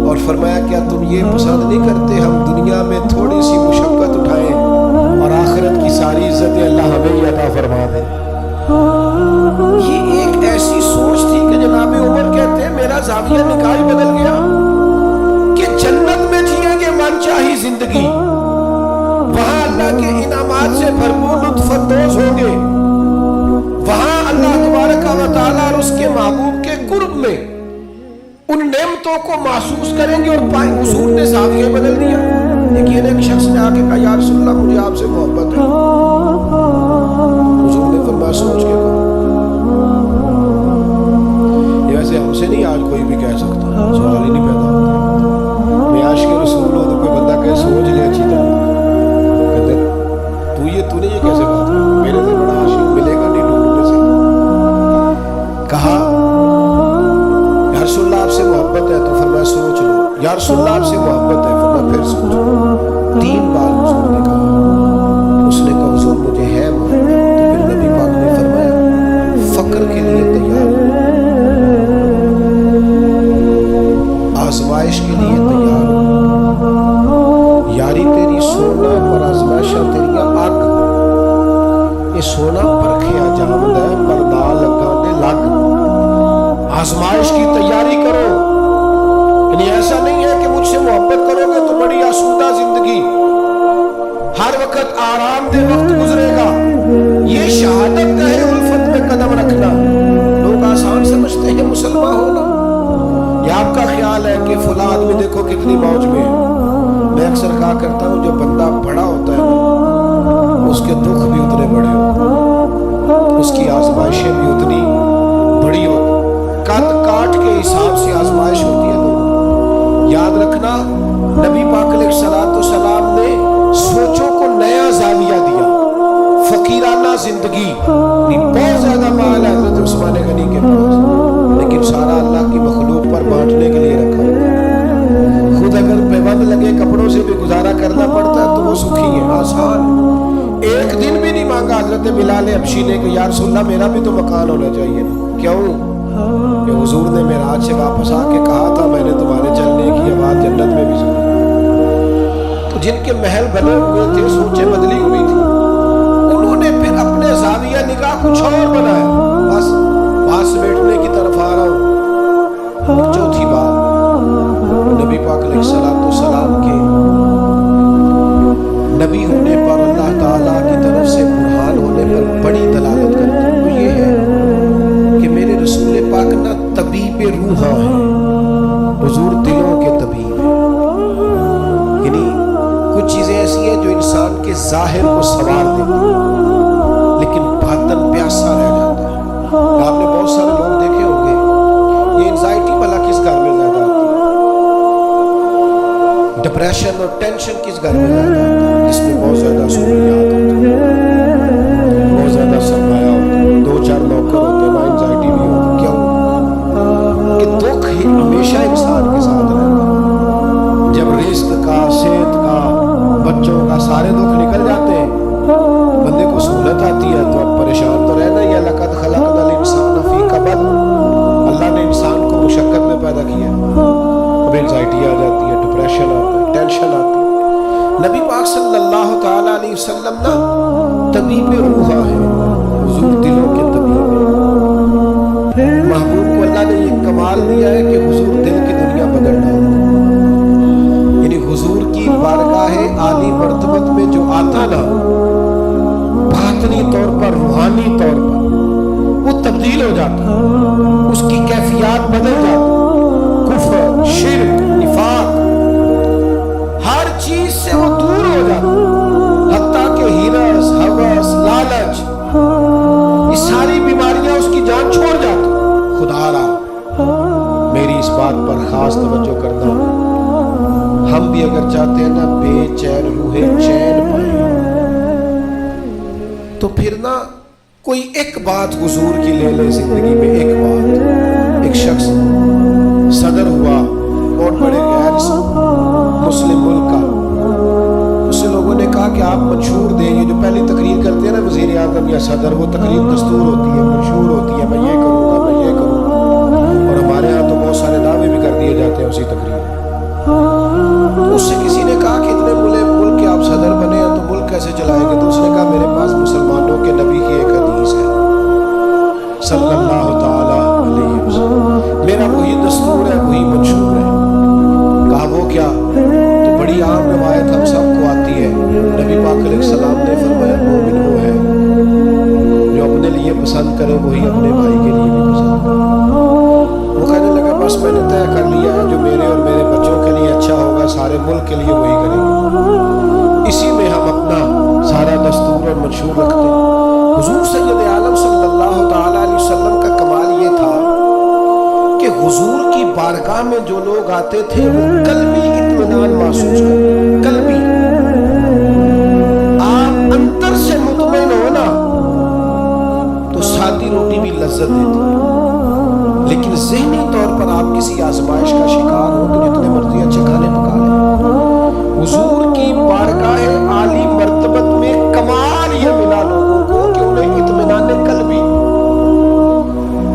اور فرمایا کیا تم یہ پسند نہیں کرتے ہم دنیا میں تھوڑی سی مشقت اٹھائیں اور آخرت کی ساری عزت اللہ ہمیں ہی عطا فرما دے؟ یہ ایک ایسی سوچ تھی کہ جناب عمر کہتے ہیں میرا زاویہ نگاہ بدل گیا کہ جنت میں جئیں گے من چاہی زندگی، وہاں اللہ کے انعامات سے بھرپور لطف اندوز ہوں گے، وہاں اللہ تبارک و تعالیٰ اور اس کے محبوب کے قرب میں ان نعمتوں کو محسوس کریں گے اور پائیں. حضور نے زاویہ بدل دیا. لیکن ایک شخص نے آ کے کہا یا رسول اللہ مجھے آپ سے محبت ہے. حضور نے فرمایا سوچ کے کہو. یہ ویسے ہم سے نہیں آج کوئی بھی کہہ سکتا، سوال ہی نہیں پیدا ہوتا. میں عاشق رسول ہوں تو کوئی بندہ کہے سوچ لے اچھی طرح، کہتے تو نے یہ کیسے بات کی، میرے سے بڑا عاشق ملے گا نہیں ڈھونڈنے سے. کہا یا رسول اللہ آپ سے محبت ہے، تو فرمایا سوچ لو. یا رسول اللہ آپ سے محبت ہے، فرمایا پھر سوچ لو. 3 بار حضور نے کہا. اس نے کہا حضور مجھے ہے محبت. تو پھر نبی پاک نے فرمایا فقر کے لیے تیار ہو، آزمائش کے لیے تیار ہو. یاری تیری سونا پر آزمائشاں تیریاں اگ. یہ سونا پرکھیا جامد ہے پردہ لگا دے لگ. آزمائش کی تیاری کرو. یعنی ایسا نہیں ہے کہ مجھ سے محبت کرو گے تو بڑی آسودہ زندگی، ہر وقت آرام دہ وقت گزرے گا. یہ شہادت کا ہے الفت میں قدم رکھنا. لوگ آسان سمجھتے ہیں مسلمان ہونا. یہ آپ کا خیال ہے کہ فلاں آدمی دیکھو کتنی موج میں ہے. میں اکثر کہا کرتا ہوں جو بندہ بڑا ہوتا ہے نا اس کے دکھ بھی اتنے بڑے ہوتے ہیں، اس کی آزمائشیں بھی اتنی بڑی ہوتی. قد کاٹ کے حساب سے آزمائش ہوتی ہے. یاد رکھنا نبی پاک علیہ السلام نے سوچوں کو نیا زاویہ دیا. فقیرانہ زندگی، بہت زیادہ مال ہے حضرت عثمان غنی کے پاس، لیکن سارا اللہ کی مخلوق پر بانٹنے کے لیے رکھا. خود اگر پیبند لگے کپڑوں سے بھی گزارا کرنا پڑتا ہے تو وہ سکھی ہے، آسان. ایک دن بھی نہیں مانگا حضرت بلال حبشی نے کہ یا رسول اللہ میرا بھی تو مکان ہونا چاہیے نا. کیوں؟ کہ حضور نے معراج سے واپس آ کے کہا تھا میں نے تمہارے چلنے کی آواز جنت میں بھی سنی. تو جن کے محل بنے ہوئے تھے سوچیں بدلی ہوئی تھی، انہوں نے پھر اپنے زاویہ نگاہ کچھ اور بنایا. بس بات سمیٹنے کی طرف آ رہا ہوں. اور چوتھی بات نبی پاک علیہ السلام کے نبی ہونے پر اللہ تعالیٰ کی طرف سے برہان ہونے پر بڑی دلالت کرتی ہے. وہ یہ ہے کہ میرے رسول پاک نہ طبیب روحاں ہیں، حضور دلوں کے طبیب ہیں. یعنی کچھ چیزیں ایسی ہیں جو انسان کے ظاہر کو سنوار دیتی ہیں لیکن باطن پیاسا رہ جاتا ہے. آپ نے بہت سارے لوگ دیکھے ہوں گے یہ انزائٹی بھلا کس گھر میں زیادہ آتی ہے, ڈپریشن اور ٹینشن کس گھر میں زیادہ آتا ہے, جس میں بہت زیادہ سہولیات ہوتی ہیں, بہت زیادہ سرمایہ ہوتا ہے, 2-4 نوکر ہوتے ہیں, وہاں انزائٹی بھی ہوتی. کیوں کہ دکھ ہی ہمیشہ انسان کے ساتھ رہتا ہے. جب رزق کا, صحت کا, بچوں کا سارے دکھ نکل جاتے ہیں, بندے کو سہولت آتی ہے تو اب پریشان تو رہنا ہی ہے. لقد خلقنا الانسان فی کبد, اللہ نے انسان کو مشقت میں پیدا کیا. اب انزائٹی آ جاتی ہے, ڈپریشن آتا ہے, ٹینشن آتی ہے. نبی پاک صلی اللہ تعالیٰ علیہ وسلم نا طبیب روح ہے, حضور دلوں کے طبیب ہیں. محبوب کو اللہ نے یہ کمال دیا ہے کہ حضور دل کی دنیا بدل ڈالتے ہیں. یعنی حضور کی بارگاہ عالی مرتبت میں جو آتا نا باطنی طور پر, روحانی طور پر وہ تبدیل ہو جاتا, اس کی کیفیات بدل جاتی. کفر, شرک, نفاق, ہر چیز سے وہ دور ہو جاتا, حتیٰ کہ ہرس, ہوس, لالچ, یہ ساری بیماریاں اس کی جان چھوڑ جاتی. خدا را میری اس بات پر خاص توجہ کرنا, ہم بھی اگر چاہتے ہیں نا بے چین روح چین پائیں تو پھر نا کوئی ایک بات حضور کی لے لے زندگی میں. ایک بات, ایک شخص صدر ہوا بہت بڑے غیر مسلم ملک کا, اس سے لوگوں نے کہا کہ آپ منشور دیں. یہ جو پہلی تقریر کرتے ہیں نا وزیر اعظم یا صدر, وہ تقریر دستور ہوتی ہے, منشور ہوتی ہے, میں یہ کروں گا, میں یہ کروں گا. اور ہمارے ہاں تو بہت سارے دعوے بھی کر دیے جاتے ہیں اسی تقریر. تو اس سے کسی نے کہا کہ اتنے ملک کے آپ صدر بنے ہیں تو ملک کیسے چلائیں گے؟ تو اس نے کہا میرے پاس مسلمانوں کے نبی کی ایک حدیث ہے صلی اللہ تعالی علیہ وسلم, میرا وہی دستور ہے, وہی منشور ہے. کہا وہ کیا؟ تو بڑی عام روایت ہم سب کو آتی ہے. نبی پاک علیہ السلام نے فرمایا مومن وہ ہے جو اپنے لیے پسند کرے وہی اپنے بھائی کے لیے بھی پسند کرے. وہ کہنے لگا بس میں نے طے کر لیا ہے, جو میرے اور میرے بچوں کے لیے اچھا ہوگا سارے ملک کے لیے وہی کریں گے. اسی میں ہم اپنا سارا دستور اور منشور رکھتے ہیں. حضور سید عالم صلی اللہ تعالیٰ علیہ وسلم کا کمال یہ تھا کہ حضور کی بارگاہ میں جو لوگ آتے تھے وہ قلبی اطمینان محسوس کرتے. قلبی, آپ اندر سے مطمئن ہو نا تو سادی روٹی بھی لذت دیتی ہے, لیکن ذہنی طور پر آپ کسی آزمائش کا شکار ہو تو جتنے مرضی اچھے کھانے پکا لیں. حضور کی بارگاہ عالی مرتبت میں کمال یہ ملا لوگوں کو کہ انہیں اطمینان قلبی,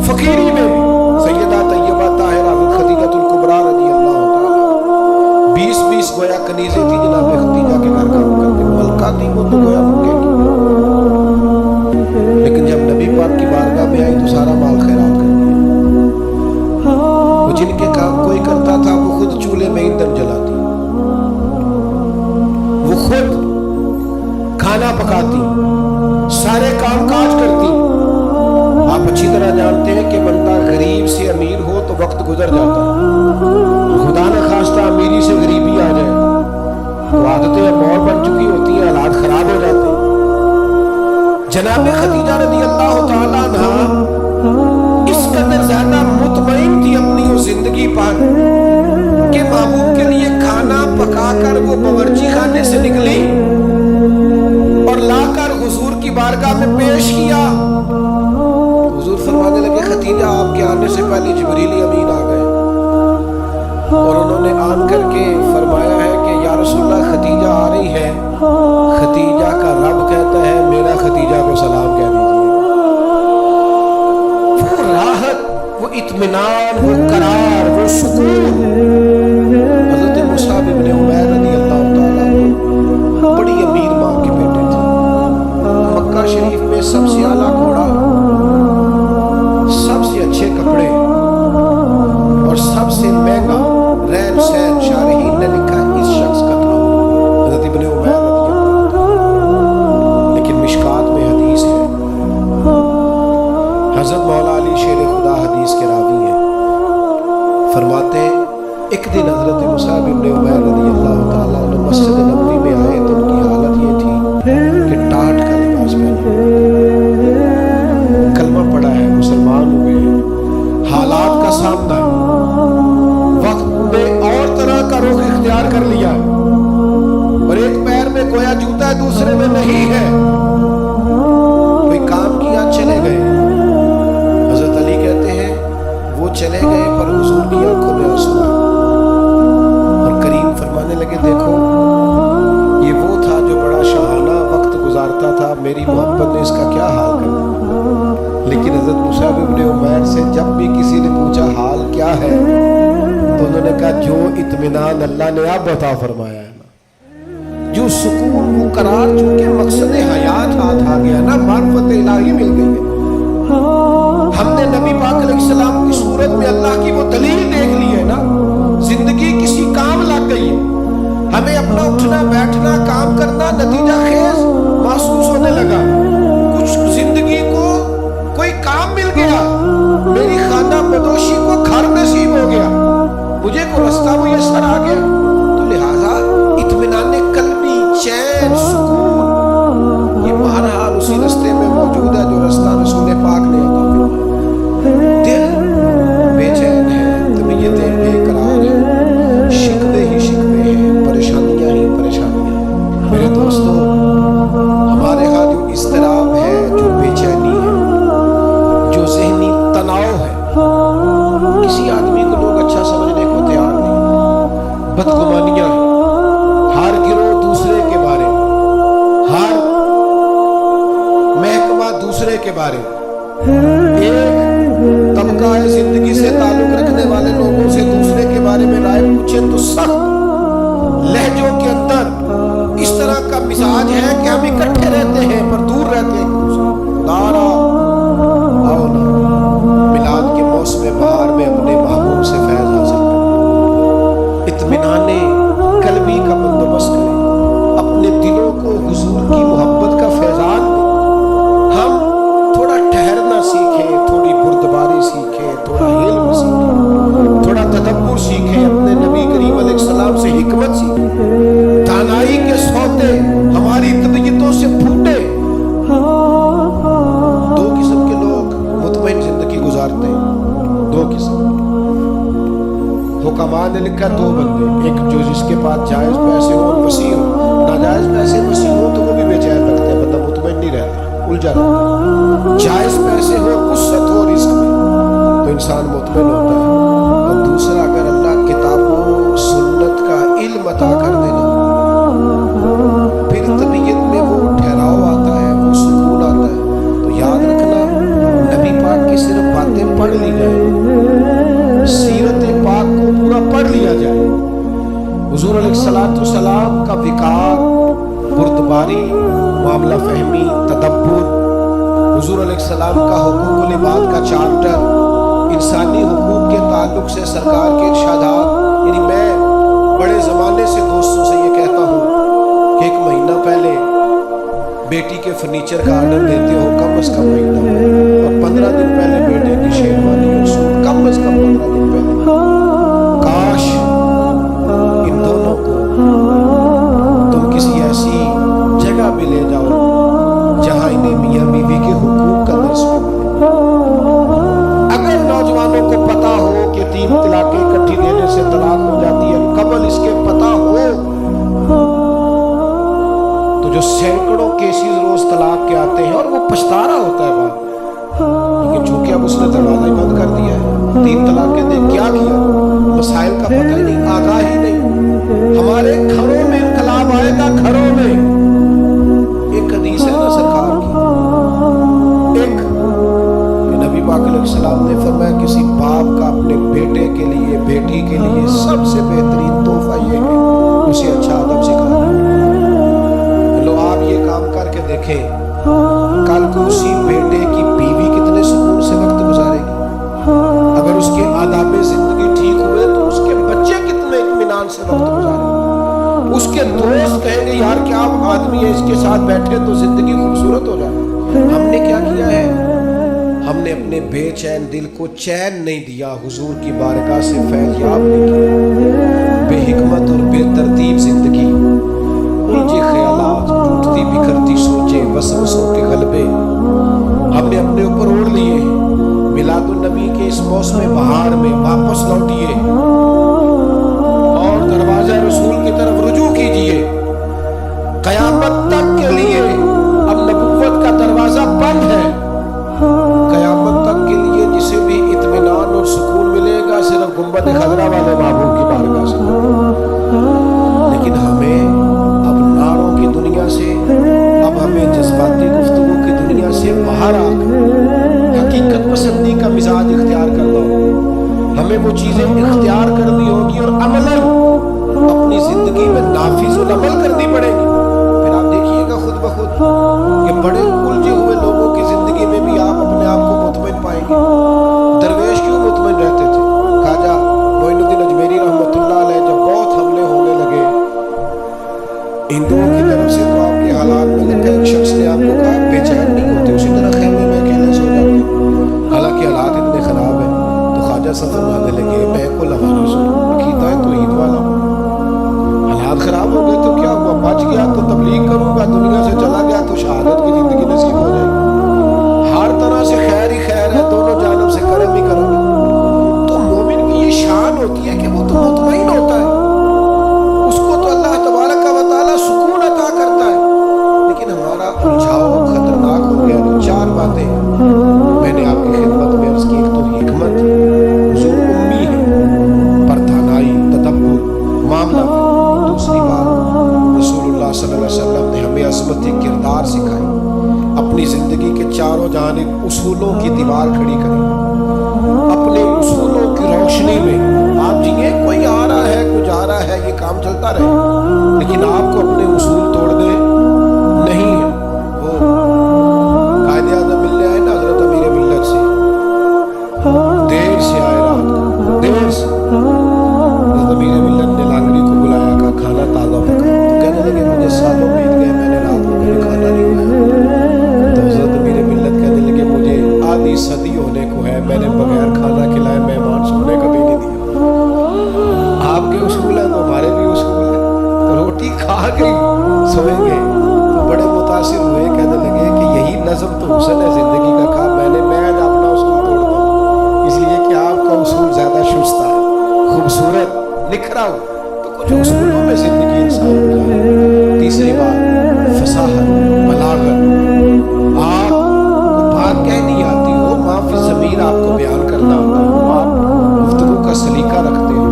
فقیری میں بھی. سیدہ طیبہ طاہرہ خدیجہ الکبریٰ رضی اللہ تعالیٰ 20 گویا کنیزیں تھی جناب خدیجہ کے گھر کام کرتے, ملکہ تھی وہ تو گویا مکے کی, لیکن جب نبی پاک کی بارگاہ میں آئی تو سارا مال خیرات کر دیا. وہ جن کے کام کوئی کرتا تھا وہ خود چولہے میں ایندھن جلاتی, وہ خود کھانا پکاتی, سارے کام کاج کرتی. آپ اچھی طرح جانتے ہیں کہ بندہ غریب سے امیر ہو تو وقت گزر جاتا ہے, خدا نہ خواستہ امیری سے غریبی آ جائے تو عادتیں اب اور بن چکی ہوتی ہیں, حالات خراب ہو جاتے ہیں. جناب خدیجہ رضی اللہ تعالیٰ عنہ اس قدر زیادہ مطمئن تھی اپنی اس زندگی پر کہ محبوب کے لیے کھانا پکا کر وہ باورچی خانے سے نکلی اور لا کر حضور کی بارگاہ میں پیش کیا. حضور فرمانے لگے خدیجہ آپ کے آنے سے پہلے جبریل امین آ گئے اور انہوں نے آن کر کے فرمایا ہے کہ یا رسول اللہ خدیجہ آ رہی ہے, خدیجہ کا رب کہتا ہے میرا خدیجہ کو سلام کہہ دیجیے. وہ راحت, وہ اطمینان, وہ قرار, وہ سکون. حضرت مصعب ابن عمیر رضی اللہ تعالیٰ عنہ بڑی امیر ماں کے بیٹے تھے. مکہ شریف میں سب سے اعلیٰ گھوڑا, سب سے اچھے کپڑے اور سب سے مہنگا رہن سہن شارحین نے لکھا اس شخص کا تھا, حضرت ابن عمیر رضی اللہ. मेरी मोहब्बत ने इसका क्या हाल कर दिया। लेकिन हज़रत मुसाब इब्न उमैर से जब भी किसी ने पूछा हाल क्या है, तो उन्होंने कहा जो इत्मीनान अल्लाह ने आप अता फरमाया है ना, जो सुकून वो करार, चूंकि मकसद हयात हाथ आ गया ना, मार्फत इलाही मिल गई है। हमने नबी पाक अलैहिस्सलाम की सूरत में अल्लाह की वो दलील देख ली है ना, जिंदगी किसी काम लग गई है। हमें अपना उठना बैठना काम करना नतीजा खेज महसूस होने लगा। कुछ जिंदगी को कोई काम मिल गया, मेरी खाना बदोशी को घर नसीब हो गया, मुझे को रास्ता मुयस्सर आ गया। तो लिहाजा इत्मीनान कल्बी, चैन, सुकून, ये बहरहाल उसी रास्ते में मौजूद है जो रास्ता रसूल पाक ने अता फरमाया। दिल बेचैन है, तबीयतें बेकरार है, शिकवे ही शिकवे हैं, परेशानियां ही परेशानियां। मेरे दोस्तों, हमारे यहाँ जो इज़्तिराब है, जो बेचैनी है, जो ज़हनी तनाव है, किसी आदमी को लोग अच्छा समझने को तैयार नहीं। बदगुमानियां हैं, हर गिरोह दूसरे के बारे में, हर महकमा दूसरे के बारे में। एक तबका है जिंदगी से ताल्लुक रखने वाले लोगों से दूसरे के बारे में राय पूछे तो सख्त लहजों के अंदर इस तरह का मिजाज है कि हम इकट्ठे रहते हैं पर दूर रहते हैं। दारा आओ ना, मिलाद के मौसम बहार में अपने महबूब से फैज हासिल करें, इत्मीनाने कल्बी का बंदोबस्त करें, अपने दिलों को हुजूर की मोहब्बत का फैजान दें। हम थोड़ा ठहरना सीखें, थोड़ी बुर्दबारी सीखें, थोड़ा इल्म सीखें, थोड़ा तदब्बुर सीखें, अपने नबी करीम अलैहिस्सलाम से हिकमत सीखें, दानाई के सौते हमारी तबीयतों से फूटे। दो किस्म के लोग मुतमईन जिंदगी गुजारते हैं, दो किस्म। हुक्मा ने लिखा दो बंदे, एक जो जिसके पास जायज पैसे हो और वसी हो, नाजायज पैसे वसी हो तो वो भी बेचैन रखते हैं, बंदा मुतमईन नहीं रहता, उलझा रहता है। जायज पैसे हो, वुसअत हो रिस्क में, तो इंसान मुतमईन होता है। और दूसरा, अगर अल्लाह किताबों सुन्नत का इल्म अता कर देना, फिर तबीयत में वो ठहराव आता है, वो सुकून आता है। तो याद रखना, नबी पाक की सिर्फ बातें पढ़ ली जाए, सीरत पाक को पूरा पढ़ लिया जाए, हुजूर अलैहिस्सलाम का विकार, बुर्दबारी, मामला फहमी, तदब्बुर, हुजूर अलैहिस्सलाम का हुकूकुल इबाद का चार्टर, इंसानी हुकूक के ताल्लुक से सरकार के इरशादात। यानी मैं बड़े ज़माने से दोस्तों से ये कहता हूँ कि 1 महीना पहले बेटी के फर्नीचर का आर्डर देते हो, कम से कम महीना, और 15 दिन पहले बेटे की शेरवानी और सूट, कम से कम 15 दिन पहले। काश इन दोनों को तुम किसी ऐसी जगह भी ले जाओ जहां इन्हें मियां बीवी के हुकूक का दर्स मिले। अगर नौजवानों को पता हो कि 3 तलाकें इकट्ठी देने से तलाक हो जाती है, कबल इसके पता हो तो जो सैकड़ों केसेस रोज तलाक के आते हैं और वो पछता रहा होता है बाप, लेकिन चूंकि अब उसने दरवाजा ही बंद कर दिया है, 3 तलाकें दे, क्या किया, मसाइल का पता ही नहीं, आगाह ही नहीं। हमारे घरों में इनकलाब आएगा, घरों में। एक हदीस है ना सरकार की, एक नबी पाक अलैहिस्सलाम ने फरमाया किसी बाप का अपने बेटे के लिए, बेटी के लिए सबसे बेहतरीन तोहफा ये है उसे अच्छा अदब सिखाना। लो आप ये काम करके देखें, कल को उसी बेटे की बीवी कितने सुकून से वक्त गुजारेगी। अगर उसके आदाब जिंदगी ठीक हुए तो उसके बच्चे कितने इत्मीनान से वक्त गुजारेंगे। उसके दोस्त कहेंगे यार क्या आदमी है, इसके साथ बैठे तो जिंदगी खूबसूरत हो जाए। हमने क्या किया है, हमने अपने बेचैन दिल को चैन नहीं दिया, हुजूर की बारगाह से फैज़ याब नहीं किया। बेहिकमत और बेतरतीब जिंदगी, उलझे ख्यालात, टूटती बिखरती सोचे, वसवसों के गलबे हमने अपने ऊपर ओढ़ लिए। मिलादुन नबी के इस मौसम बहार में वापस लौटिए और दरवाजा रसूल की तरफ रुजू कीजिए। कयामत तक के लिए अब नबुव्वत का दरवाजा बंद है। कयामत तक के लिए जिसे भी इत्मीनान और सुकून मिलेगा सिर्फ गुंबद खजरा वाले महबूब की बारगाह से। लेकिन हमें अब नारों की दुनिया से, अब हमें जज्बाती ہمیں وہ چیزیں اختیار کرنی ہوگی اور عملاً اپنی زندگی میں نافذ العمل کرنی پڑے گی. پھر آپ دیکھیے گا خود بخود کہ بڑے الجھے ہوئے لوگوں کی زندگی میں بھی آپ اپنے آپ کو مطمئن پائیں گے. درویش کیوں مطمئن رہتے تھے؟ خواجہ معین الدین اجمیری رحمۃ اللہ علیہ جب بہت حملے ہونے لگے ہندوؤں کی طرف سے، تو آپ کے حالات میں لکھا ایک شخص نے آپ کو کہا بے چین نہیں ہوتے، اسی طرح خیمے میں اکیلے سو جاتے، حالانکہ حالات اتنے خراب ہیں. تو خواجہ صاحب فرمانے لگے میں کو لگا رسول عقیدہ توحید والا ہوں، حالات خراب ہو گئے تو کیا ہوا، بچ گیا تو تبلیغ کروں گا، دنیا سے چلا گیا تو شہادت کی زندگی نصیب ہو جائے گی. ہر طرح سے خیر ہی خیر ہے، دونوں جانب سے کرم ہی کرم ہے. تو مومن کی یہ شان ہوتی ہے کہ وہ تو مطمئن ہوتا ہے، اس کو تو اللہ تبارک و تعالیٰ سکون عطا کرتا ہے. لیکن ہمارا الجھاؤ خطرناک ہو گیا. تو چار باتیں میں نے آپ کی خدمت میں عرض کی. ایک تو حکمت، حضور امی ہے، پردھانائی، تدبر، معاملہ. دوسری بات رسول اللہ صلی اللہ علیہ وسلم نے ہمیں عظمت کردار سکھائی. اپنی زندگی کے چاروں جانب اصولوں کی دیوار کھڑی کریں، اپنے اصولوں کی روشنی میں آپ جیئیں. کوئی آ رہا ہے کوئی جا رہا ہے یہ کام چلتا رہے، لیکن آپ کو اپنے اصول توڑنے نہیں ہے. وہ قائد اعظم ملنے آئے نا حضرت امیر ملت سے، دیر سے آئے، رات کو دیر سے. حضرت امیر ملت نے لانگری کو بلایا، کہا کھانا تازہ پکا. تو کہنے لگے مجھے سالوں بیت گئے، میں نے رات کو کبھی کھانا نہیں کھایا. تو حضرت امیر ملت کہنے لگے مجھے آدھی صدی ہونے کو ہے، میں نے بغیر کھانا کھلائے مہمان سونے کبھی نہیں دیا. آپ کے اصول ہیں تو ہمارے بھی اصول ہیں، تو روٹی کھا کے سوئیں گے. تو بڑے متاثر ہوئے، کہنے لگے کہ یہی نظم تو حسن ہے زندگی کا. کہا میں آج اپنا اصول توڑتا ہوں، اس لیے کہ آپ کا اصول زیادہ شستہ ہے، خوبصورت نکھرا ہو، تو کچھ اصولوں میں زندگی انسان گزارے. تیسری بات فصاحت، بلاغت. آپ کو بات کہنی آتی ہو، معافی ضمیر آپ کو بیان کرنا ہوتا ہو، آپ گفتگو کا سلیقہ رکھتے ہو.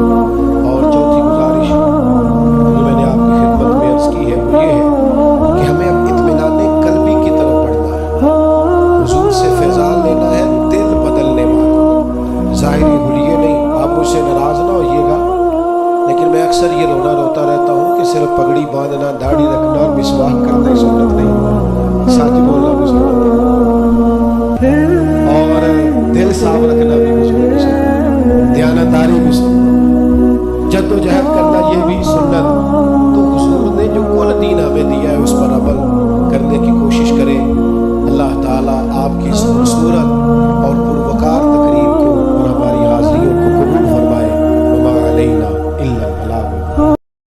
اور چوتھی گزارش جو میں نے آپ کی خدمت میں عرض کی ہے وہ یہ ہے کہ ہمیں اب اطمینان قلبی کی طرف بڑھنا ہے، حضور سے فیضان لینا ہے، دل بدلنے والا، ظاہری حلیے نہیں. آپ مجھ سے ناراض نہ ہوئیے گا، لیکن میں اکثر یہ روتا رہتا ہوں کہ صرف پگڑی باندھنا، داڑھی رکھنا اور مسواک کرنا ہی سنت نہیں، سچ بولنا بھی سنت نہیں.